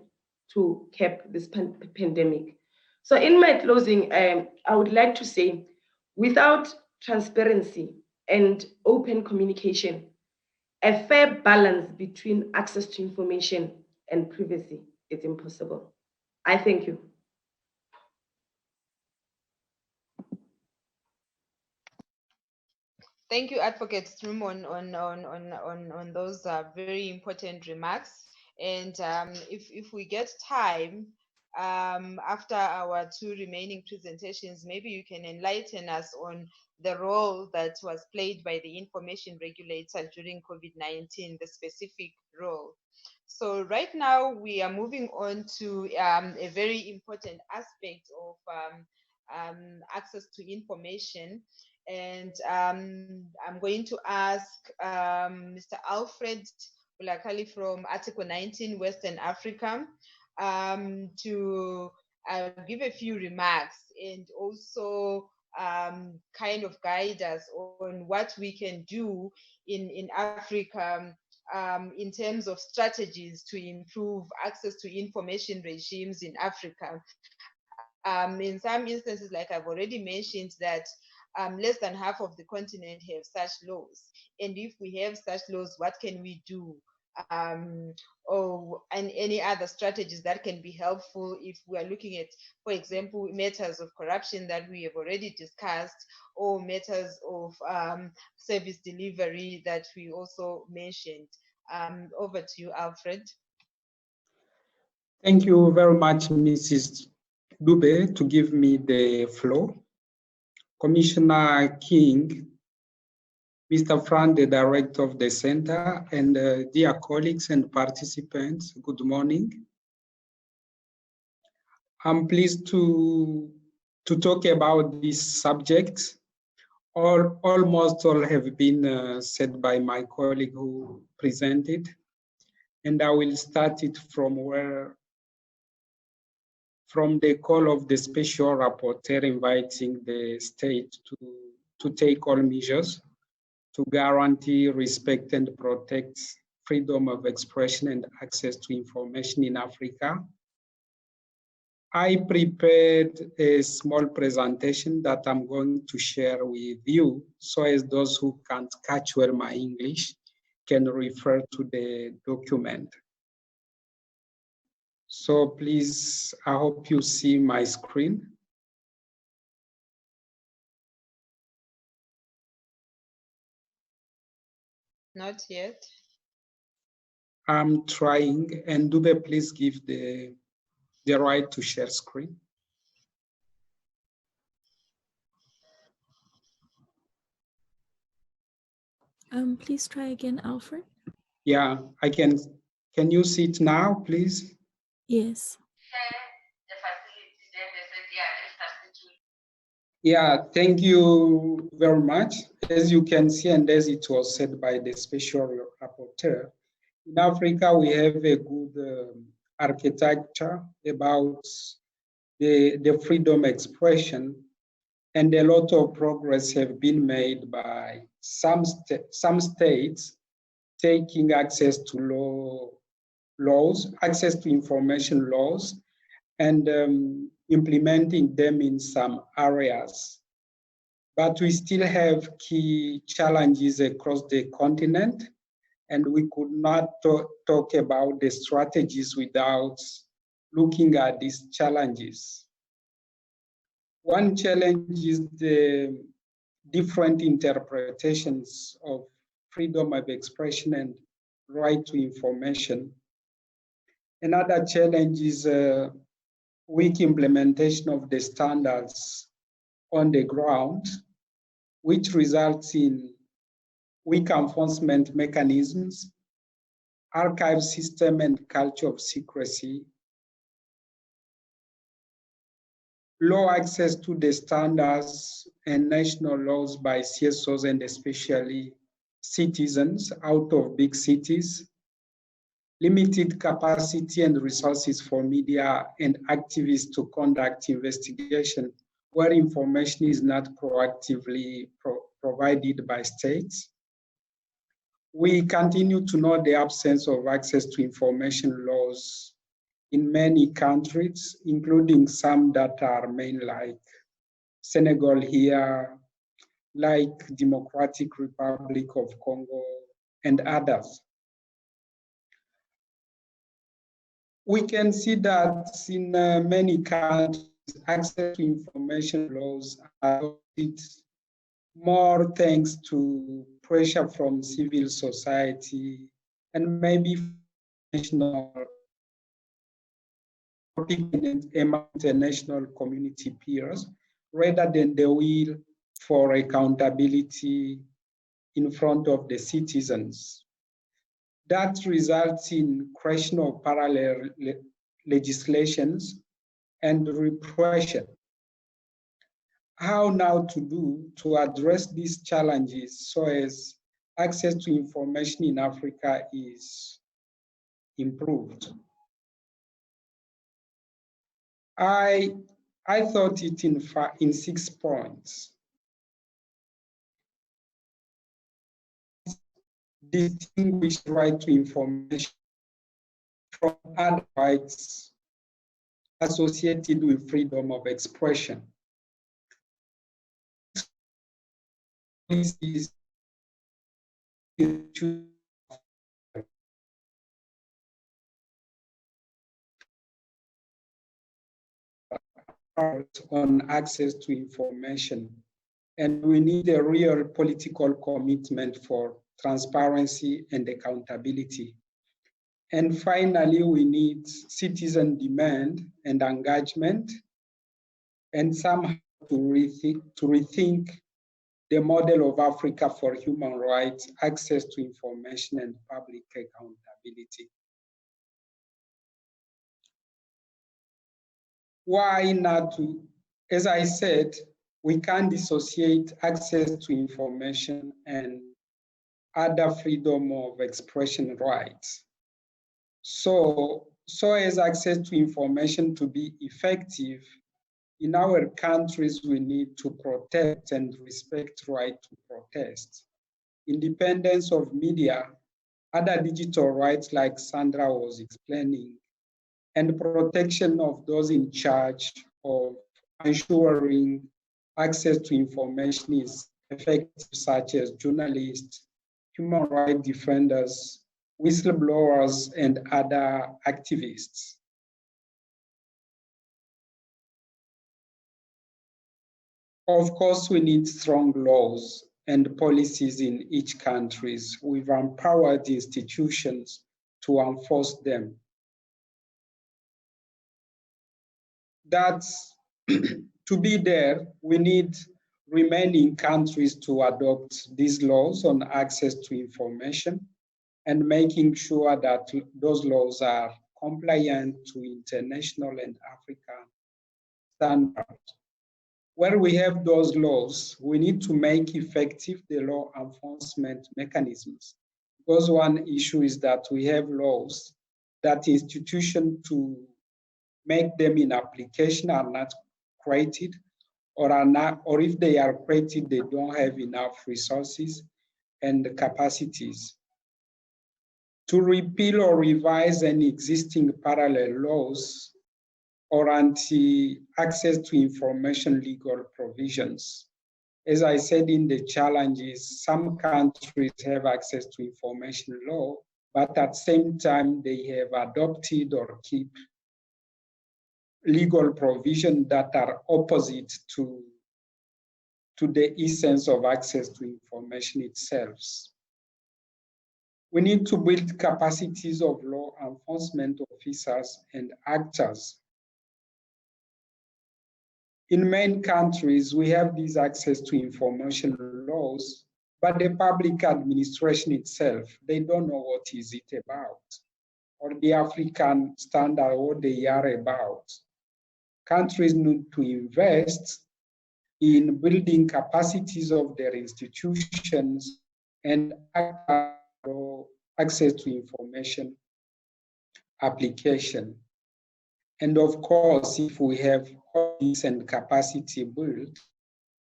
to curb this pandemic. So in my closing, I would like to say, without transparency and open communication, a fair balance between access to information and privacy is impossible. I thank you. Thank you, Advocate Strum, on those very important remarks. And if we get time, after our two remaining presentations, maybe you can enlighten us on the role that was played by the information regulator during COVID-19, the specific role. So right now we are moving on to a very important aspect of access to information. And I'm going to ask Mr. Alfred Bulakali from Article 19, Western Africa, to give a few remarks and also kind of guide us on what we can do in Africa in terms of strategies to improve access to information regimes in Africa. In some instances, like I've already mentioned, that less than half of the continent have such laws. And if we have such laws, what can we do? And any other strategies that can be helpful if we are looking at, for example, matters of corruption that we have already discussed, or matters of service delivery that we also mentioned. Over to you, Alfred. Thank you very much, Mrs. Dube, to give me the floor. Commissioner King, Mr. Frank, the director of the center, and dear colleagues and participants, good morning. I'm pleased to talk about this subject. Almost all have been said by my colleague who presented, and I will start it from the call of the special rapporteur inviting the state to take all measures to guarantee, respect, and protect freedom of expression and access to information in Africa. I prepared a small presentation that I'm going to share with you, so as those who can't catch well my English can refer to the document. So please, I hope you see my screen. Not yet. I'm trying, and Dube, please give the right to share screen. Please try again, Alfred. Yeah, I can. Can you see it now, please? Yes. Yeah, thank you very much. As you can see, and as it was said by the special rapporteur, in Africa, we have a good architecture about the freedom expression, and a lot of progress have been made by some states taking access to access to information laws, and implementing them in some areas. But we still have key challenges across the continent, and we could not talk about the strategies without looking at these challenges. One challenge is the different interpretations of freedom of expression and right to information. Another challenge is weak implementation of the standards on the ground, which results in weak enforcement mechanisms, archive system and culture of secrecy, low access to the standards and national laws by CSOs and especially citizens out of big cities, limited capacity and resources for media and activists to conduct investigation where information is not proactively provided by states. We continue to know the absence of access to information laws in many countries, including some that are main like Senegal here, like Democratic Republic of Congo, and others. We can see that in many countries, access to information laws are adopted more thanks to pressure from civil society and maybe national international community peers, rather than the will for accountability in front of the citizens. That results in creation of parallel legislations and repression. How now to address these challenges so as access to information in Africa is improved? I thought it in 6 points. Distinguish right to information from other rights associated with freedom of expression. This is on access to information, and we need a real political commitment for transparency, and accountability. And finally, we need citizen demand and engagement, and somehow to rethink the model of Africa for human rights, access to information, and public accountability. Why not? As I said, we can't dissociate access to information and other freedom of expression rights. So as access to information to be effective, in our countries, we need to protect and respect right to protest. Independence of media, other digital rights like Sandra was explaining, and protection of those in charge of ensuring access to information is effective, such as journalists, human rights defenders, whistleblowers, and other activists. Of course, we need strong laws and policies in each country with empowered institutions to enforce them. That's to be there, we need remaining countries to adopt these laws on access to information and making sure that those laws are compliant to international and African standards. Where we have those laws, we need to make effective the law enforcement mechanisms. Because one issue is that we have laws that institutions to make them in application are not created, or if they are created, they don't have enough resources and capacities. To repeal or revise any existing parallel laws or anti-access to information legal provisions. As I said in the challenges, some countries have access to information law, but at the same time, they have adopted or keep legal provisions that are opposite to the essence of access to information itself. We need to build capacities of law enforcement officers and actors. In many countries, we have these access to information laws, but the public administration itself, they don't know what is it about, or the African standard, what they are about. Countries need to invest in building capacities of their institutions and access to information application. And of course, if we have all this and capacity built,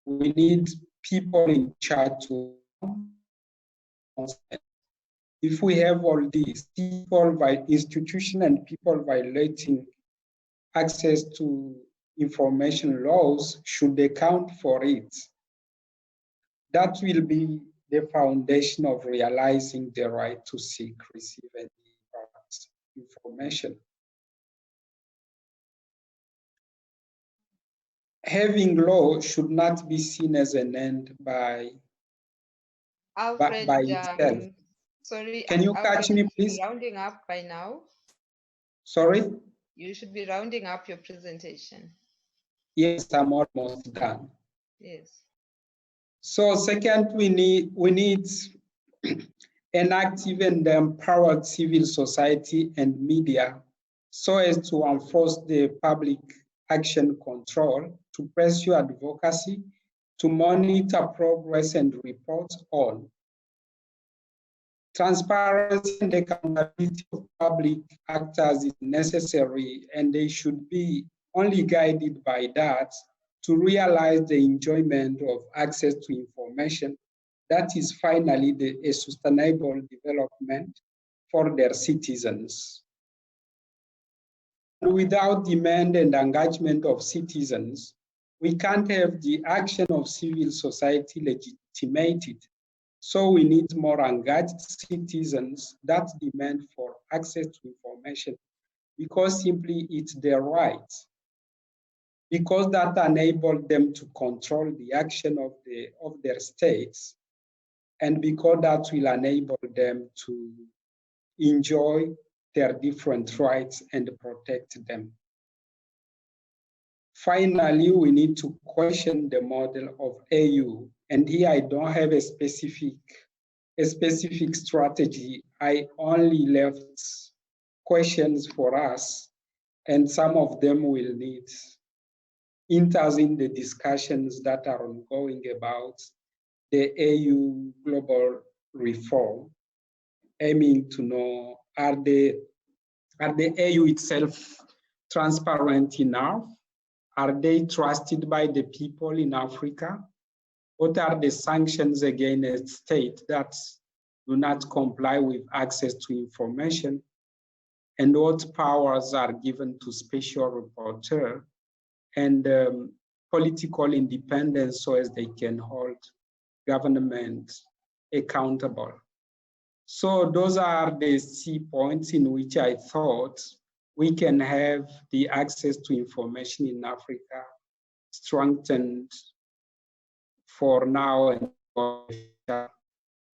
we need people in charge to. If we have all these people by institution and people violating access to information laws should account for it. That will be the foundation of realizing the right to seek, receive, and impart information. Having law should not be seen as an end by Alfred, itself. Sorry, can you catch me, please? Rounding up by now. Sorry? You should be rounding up your presentation. Yes, I'm almost done. Yes. So second, we need an active and empowered civil society and media so as to enforce the public action control, to pursue advocacy, to monitor progress and report on. Transparency and accountability of public actors is necessary, and they should be only guided by that to realize the enjoyment of access to information that is finally a sustainable development for their citizens. Without demand and engagement of citizens, we can't have the action of civil society legitimated. So we need more engaged citizens that demand for access to information because simply it's their right. Because that enables them to control the action of their states and because that will enable them to enjoy their different rights and protect them. Finally, we need to question the model of AU. And here I don't have a specific strategy. I only left questions for us, and some of them will need enters in the discussions that are ongoing about the AU global reform, aiming to know, are the AU itself transparent enough? Are they trusted by the people in Africa? What are the sanctions against states that do not comply with access to information? And what powers are given to special rapporteur and political independence so as they can hold government accountable? So those are the key points in which I thought we can have the access to information in Africa strengthened for now and for the future.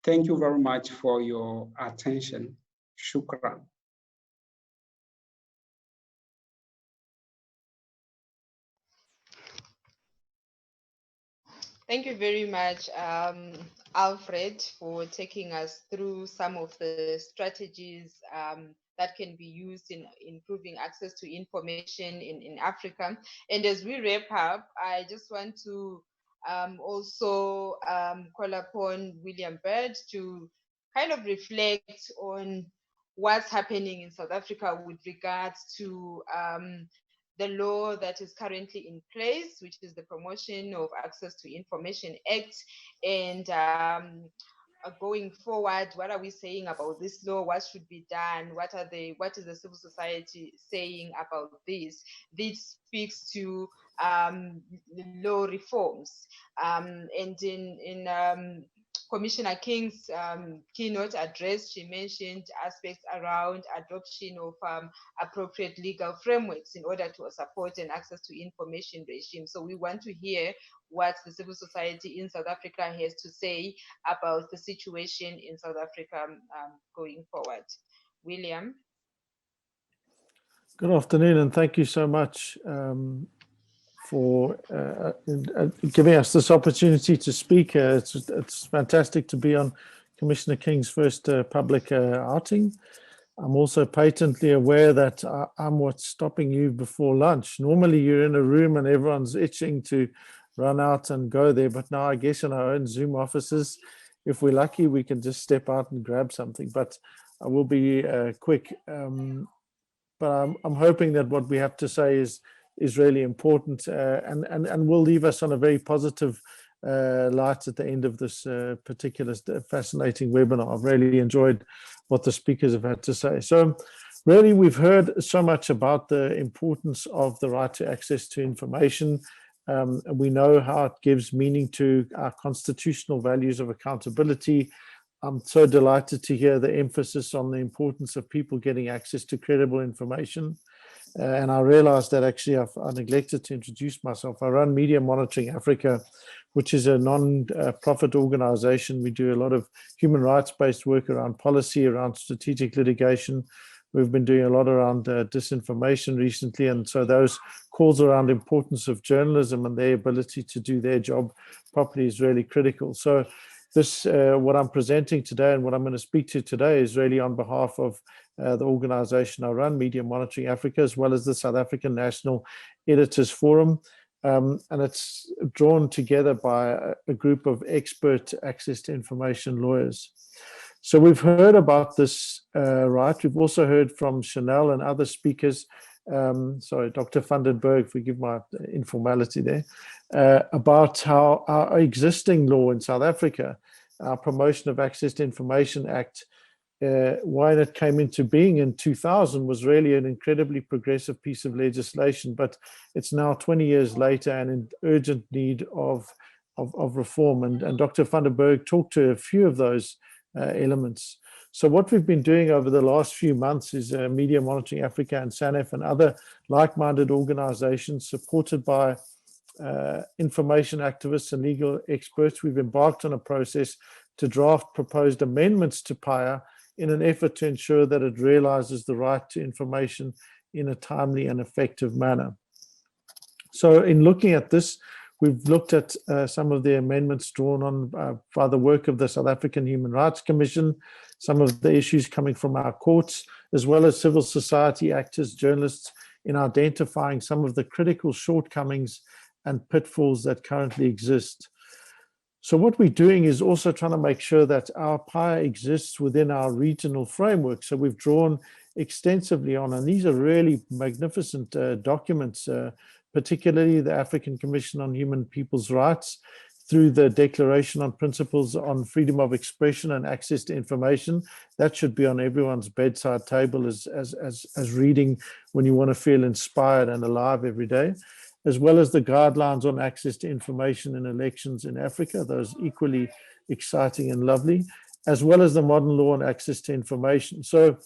Thank you very much for your attention. Shukran. Thank you very much, Alfred, for taking us through some of the strategies that can be used in improving access to information in Africa. And as we wrap up, I just want to also call upon William Bird to kind of reflect on what's happening in South Africa with regards to the law that is currently in place, which is the Promotion of Access to Information Act. And going forward, what are we saying about this law? What should be done? What is the civil society saying about this? This speaks to law reforms. And in Commissioner King's keynote address, she mentioned aspects around adoption of appropriate legal frameworks in order to support an access to information regime. So we want to hear what the civil society in South Africa has to say about the situation in South Africa going forward. William. Good afternoon, and thank you so much for giving us this opportunity to speak. It's fantastic to be on Commissioner King's first public outing. I'm also patently aware that I'm what's stopping you before lunch. Normally you're in a room and everyone's itching to run out and go there, but now I guess in our own Zoom offices, if we're lucky, we can just step out and grab something. But I will be quick. But I'm hoping that what we have to say is really important and will leave us on a very positive light at the end of this particular fascinating webinar. I've really enjoyed what the speakers have had to say. So really, we've heard so much about the importance of the right to access to information. We know how it gives meaning to our constitutional values of accountability. I'm so delighted to hear the emphasis on the importance of people getting access to credible information. And I realized that actually I neglected to introduce myself. I run Media Monitoring Africa, which is a non-profit organization. We do a lot of human rights-based work around policy, around strategic litigation. We've been doing a lot around disinformation recently. And so those calls around importance of journalism and their ability to do their job properly is really critical. So this, what I'm presenting today and what I'm going to speak to today is really on behalf of the organization I run, Media Monitoring Africa, as well as the South African National Editors Forum. And it's drawn together by a group of expert access to information lawyers. So we've heard about this right. We've also heard from Chanel and other speakers, sorry, Dr. van den Berg, forgive my informality there, about how our existing law in South Africa, our Promotion of Access to Information Act, when it came into being in 2000 was really an incredibly progressive piece of legislation, but it's now 20 years later and in urgent need of reform. And Dr. van den Berg talked to a few of those elements. So what we've been doing over the last few months is Media Monitoring Africa and SANEF and other like-minded organizations supported by information activists and legal experts. We've embarked on a process to draft proposed amendments to PIA in an effort to ensure that it realizes the right to information in a timely and effective manner. So in looking at this, we've looked at some of the amendments drawn on by the work of the South African Human Rights Commission, some of the issues coming from our courts, as well as civil society actors, journalists, in identifying some of the critical shortcomings and pitfalls that currently exist. So what we're doing is also trying to make sure that our PIA exists within our regional framework. So we've drawn extensively on, and these are really magnificent documents, particularly the African Commission on Human People's Rights, through the Declaration on Principles on Freedom of Expression and Access to Information. That should be on everyone's bedside table as reading when you want to feel inspired and alive every day, as well as the guidelines on access to information in elections in Africa, those equally exciting and lovely, as well as the modern law on access to information. So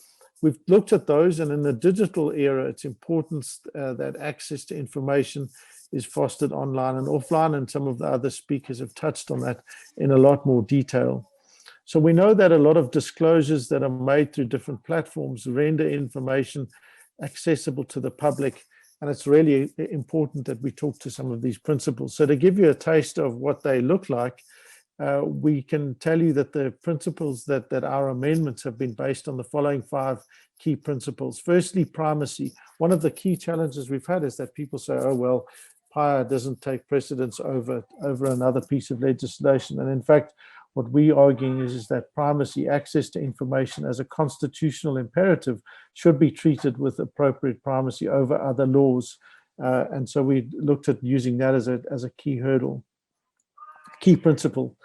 we've looked at those, and in the digital era, it's important that access to information is fostered online and offline, and some of the other speakers have touched on that in a lot more detail. So we know that a lot of disclosures that are made through different platforms render information accessible to the public, and it's really important that we talk to some of these principles. So to give you a taste of what they look like, we can tell you that the principles that our amendments have been based on the following 5 key principles. Firstly, primacy. One of the key challenges we've had is that people say, oh, well, PIA doesn't take precedence over another piece of legislation. And in fact, what we're arguing is that primacy, access to information as a constitutional imperative, should be treated with appropriate primacy over other laws. And so we looked at using that as a key hurdle. Key principle.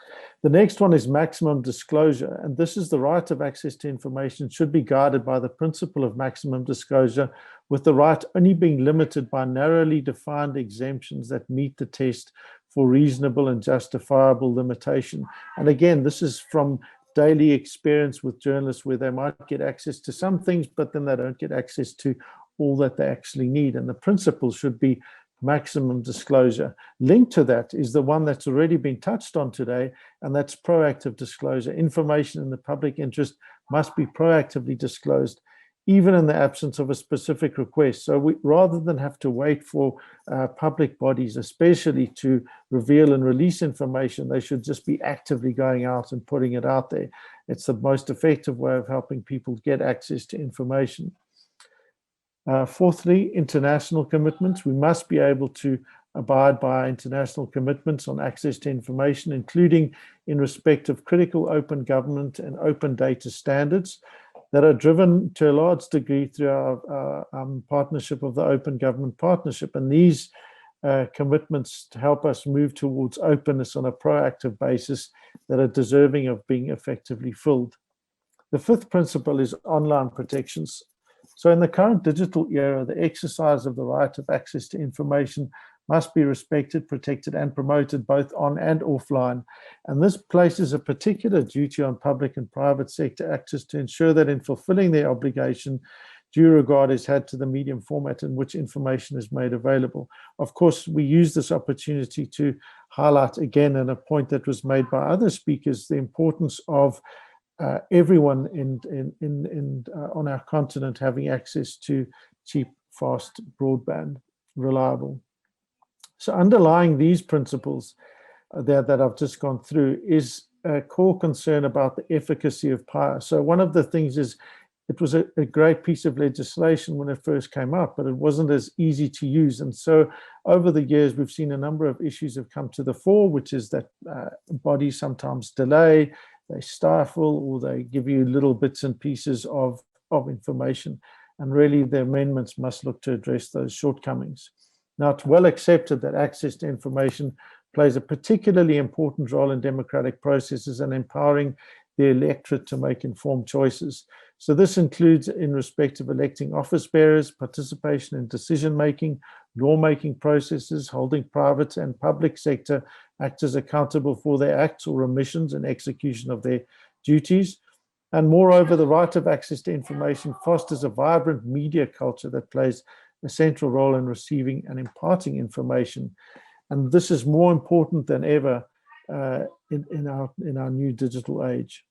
The next one is maximum disclosure, and this is the right of access to information should be guided by the principle of maximum disclosure, with the right only being limited by narrowly defined exemptions that meet the test for reasonable and justifiable limitation. And again, this is from daily experience with journalists, where they might get access to some things, but then they don't get access to all that they actually need. And the principle should be maximum disclosure. Linked to that is the one that's already been touched on today, and that's proactive disclosure. Information in the public interest must be proactively disclosed, even in the absence of a specific request. So rather than have to wait for public bodies, especially, to reveal and release information, they should just be actively going out and putting it out there. It's the most effective way of helping people get access to information. Fourthly, international commitments. We must be able to abide by international commitments on access to information, including in respect of critical open government and open data standards that are driven to a large degree through our partnership of the Open Government Partnership. And these commitments to help us move towards openness on a proactive basis that are deserving of being effectively filled. The fifth principle is online protections. So in the current digital era, the exercise of the right of access to information must be respected, protected, and promoted both on and offline. And this places a particular duty on public and private sector actors to ensure that in fulfilling their obligation, due regard is had to the medium format in which information is made available. Of course, we use this opportunity to highlight again, and a point that was made by other speakers, the importance of everyone on our continent having access to cheap, fast broadband, reliable. So underlying these principles that I've just gone through is a core concern about the efficacy of PIA. So one of the things is, it was a great piece of legislation when it first came out, but it wasn't as easy to use. And so over the years, we've seen a number of issues have come to the fore, which is that bodies sometimes delay, they stifle, or they give you little bits and pieces of information. And really, the amendments must look to address those shortcomings. Now, it's well accepted that access to information plays a particularly important role in democratic processes and empowering the electorate to make informed choices. So this includes in respect of electing office bearers, participation in decision-making, lawmaking processes, holding private and public sector actors accountable for their acts or omissions in execution of their duties. And moreover, the right of access to information fosters a vibrant media culture that plays a central role in receiving and imparting information. And this is more important than ever in our new digital age.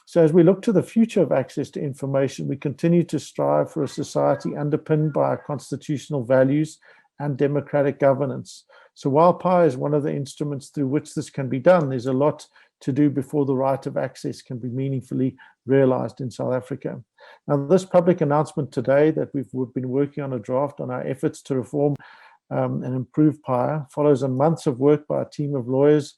So as we look to the future of access to information, we continue to strive for a society underpinned by our constitutional values and democratic governance. So while PI is one of the instruments through which this can be done, there's a lot to do before the right of access can be meaningfully realized in South Africa. Now, this public announcement today that we've been working on a draft on our efforts to reform and improve PI follows on months of work by a team of lawyers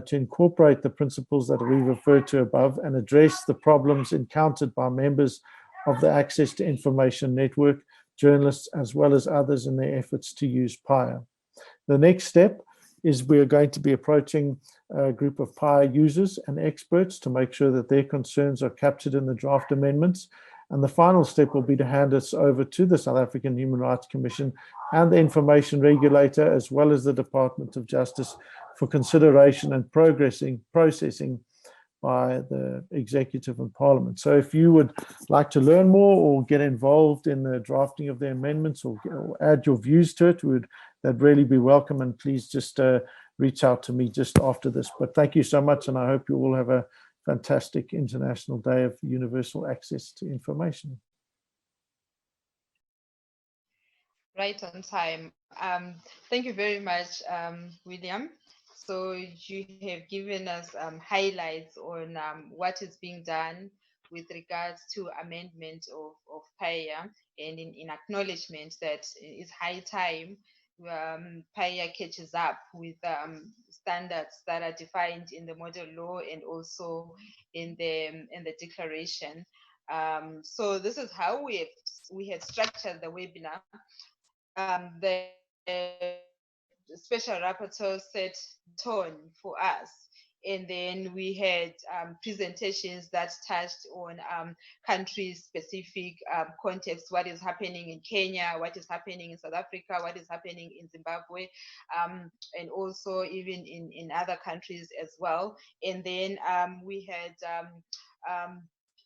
to incorporate the principles that we referred to above and address the problems encountered by members of the Access to Information Network, journalists, as well as others in their efforts to use PI. The next step is we are going to be approaching a group of PI users and experts to make sure that their concerns are captured in the draft amendments. And the final step will be to hand us over to the South African Human Rights Commission and the Information Regulator, as well as the Department of Justice, for consideration and processing by the Executive and Parliament. So if you would like to learn more or get involved in the drafting of the amendments or add your views to it, that'd really be welcome. And please just reach out to me just after this. But thank you so much, and I hope you all have a fantastic International Day of Universal Access to Information. Right on time. Thank you very much, William. So you have given us highlights on what is being done with regards to amendment of PAIA, and in acknowledgement that it's high time PAIA catches up with standards that are defined in the model law and also in the declaration. So this is how we have structured the webinar. The special rapporteur set tone for us, and then we had presentations that touched on country-specific context, what is happening in Kenya, what is happening in South Africa, what is happening in Zimbabwe, and also even in other countries as well. And then we had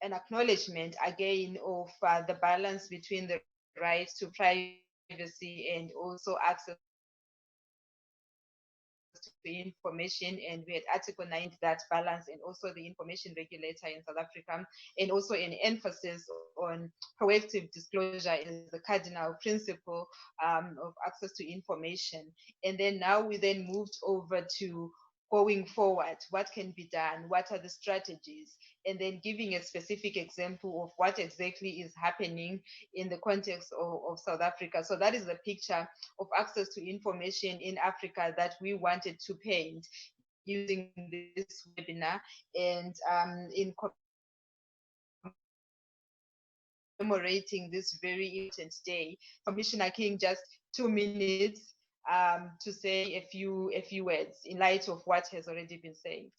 an acknowledgement again of the balance between the right to privacy and also access to information, and we had Article 9 that balance, and also the information regulator in South Africa, and also an emphasis on proactive disclosure as the cardinal principle of access to information. And then now we then moved over to going forward, what can be done, what are the strategies, and then giving a specific example of what exactly is happening in the context of South Africa. So that is the picture of access to information in Africa that we wanted to paint using this webinar. And in commemorating this very important day, Commissioner King, just 2 minutes to say a few words in light of what has already been said.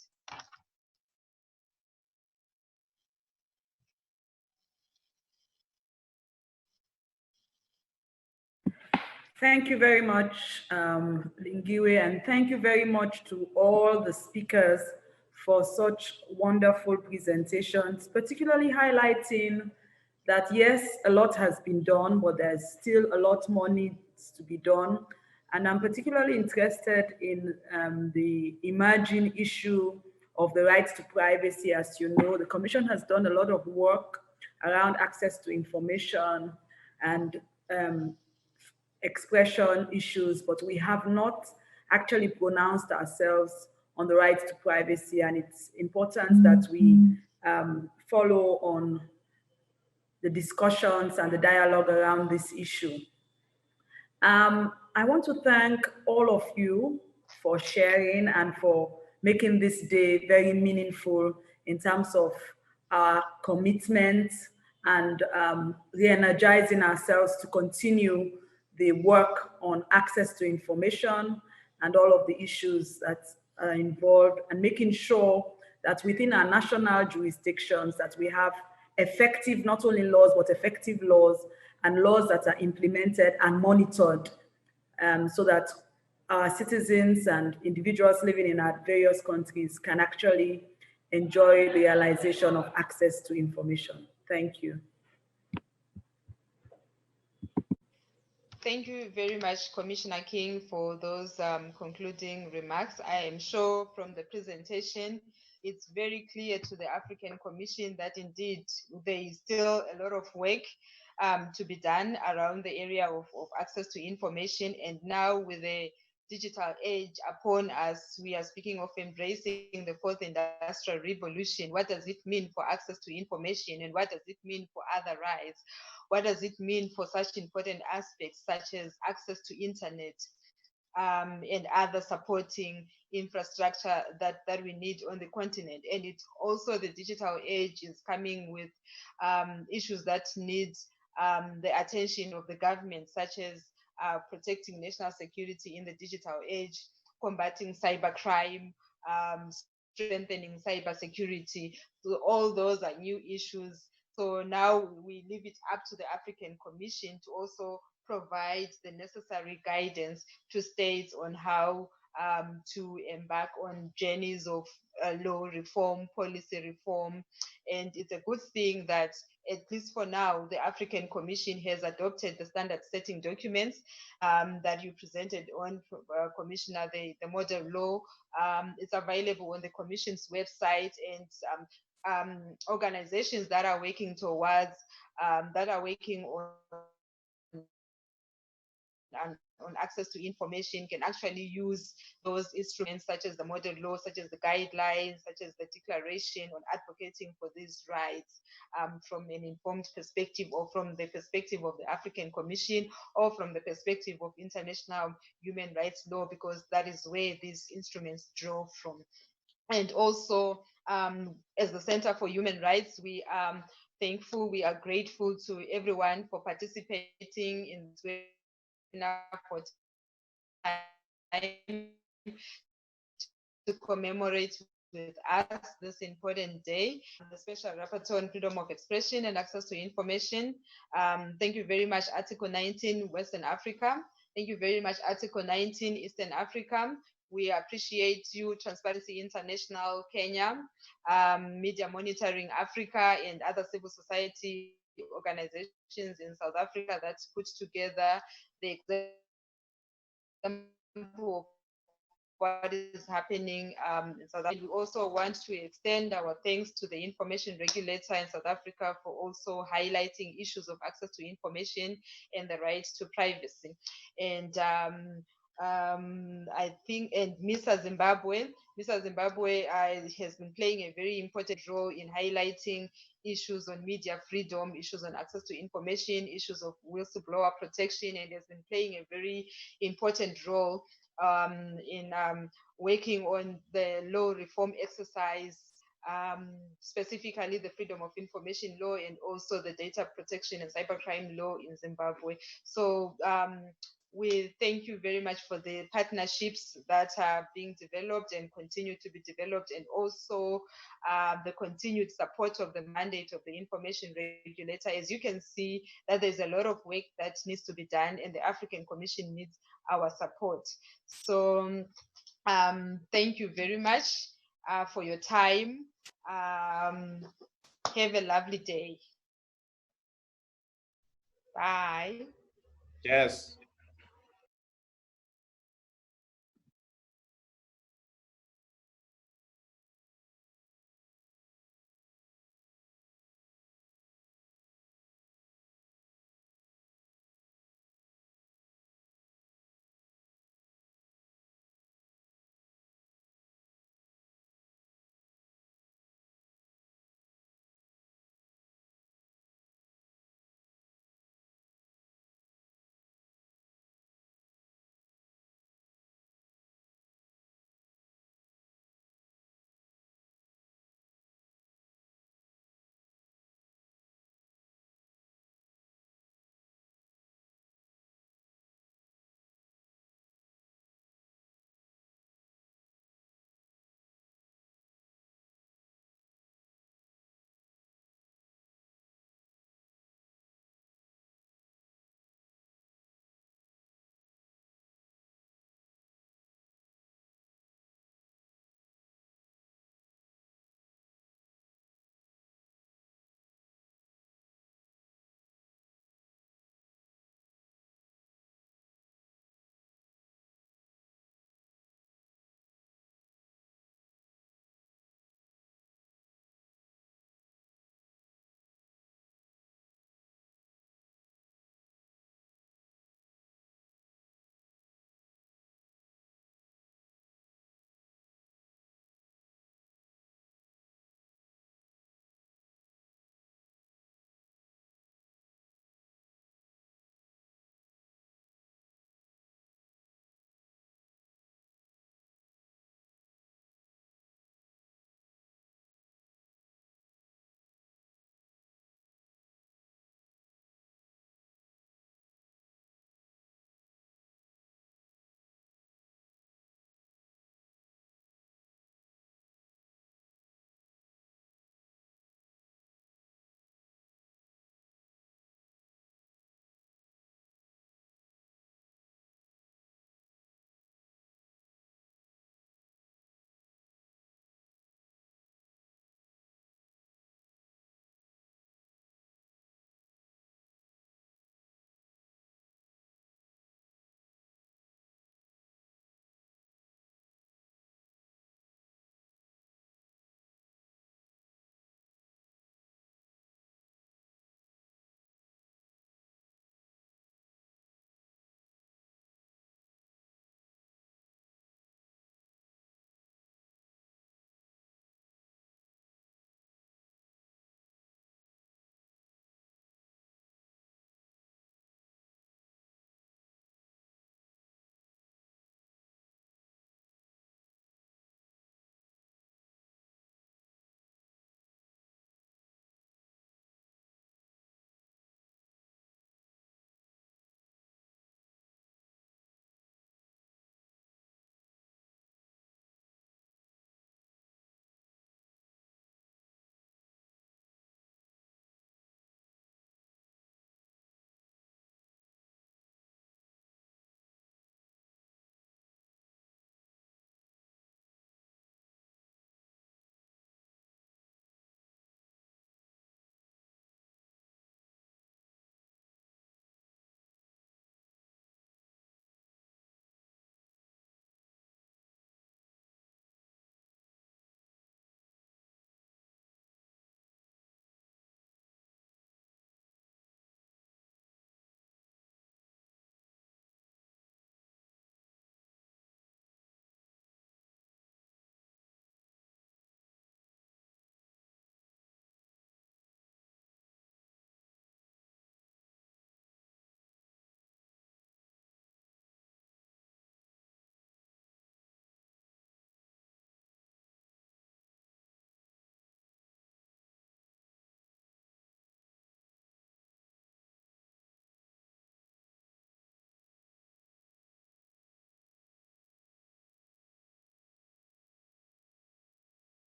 Thank you very much, Lingiwe, and thank you very much to all the speakers for such wonderful presentations, particularly highlighting that yes, a lot has been done, but there's still a lot more needs to be done. And I'm particularly interested in the emerging issue of the rights to privacy. As you know, the Commission has done a lot of work around access to information and expression issues, but we have not actually pronounced ourselves on the right to privacy, and it's important that we follow on the discussions and the dialogue around this issue. I want to thank all of you for sharing and for making this day very meaningful in terms of our commitment and re-energizing ourselves to continue the work on access to information and all of the issues that are involved, and making sure that within our national jurisdictions that we have effective, not only laws, but effective laws and laws that are implemented and monitored, so that our citizens and individuals living in our various countries can actually enjoy the realization of access to information. Thank you. Thank you very much, Commissioner King, for those concluding remarks. I am sure from the presentation, it's very clear to the African Commission that indeed there is still a lot of work to be done around the area of access to information. And now with the digital age upon us, we are speaking of embracing the fourth industrial revolution. What does it mean for access to information, and what does it mean for other rights? What does it mean for such important aspects such as access to internet and other supporting infrastructure that we need on the continent? And it's also the digital age is coming with issues that need the attention of the government, such as protecting national security in the digital age, combating cybercrime, strengthening cybersecurity. So all those are new issues. So now we leave it up to the African Commission to also provide the necessary guidance to states on how to embark on journeys of law reform, policy reform. And it's a good thing that, at least for now, the African Commission has adopted the standard setting documents that you presented on, Commissioner, the model law. It's available on the Commission's website, and organizations that are working towards, that are working on access to information can actually use those instruments, such as the model law, such as the guidelines, such as the declaration on advocating for these rights from an informed perspective, or from the perspective of the African Commission, or from the perspective of international human rights law, because that is where these instruments draw from. And also, as the Center for Human Rights, we are thankful, we are grateful to everyone for participating in this webinar, for time to commemorate with us this important day, the Special Rapporteur on Freedom of Expression and Access to Information. Thank you very much, Article 19, Western Africa. Thank you very much, Article 19, Eastern Africa. We appreciate you, Transparency International Kenya, Media Monitoring Africa, and other civil society organizations in South Africa that put together the example of what is happening in South Africa. We also want to extend our thanks to the information regulator in South Africa for also highlighting issues of access to information and the right to privacy. And I think, and Mr. Zimbabwe has been playing a very important role in highlighting issues on media freedom, issues on access to information, issues of whistleblower protection, and has been playing a very important role in working on the law reform exercise, specifically the Freedom of Information Law and also the Data Protection and Cybercrime Law in Zimbabwe. So we thank you very much for the partnerships that are being developed and continue to be developed, and also the continued support of the mandate of the information regulator. As you can see, that there's a lot of work that needs to be done, and the African Commission needs our support. So thank you very much for your time. Have a lovely day. Bye. Yes.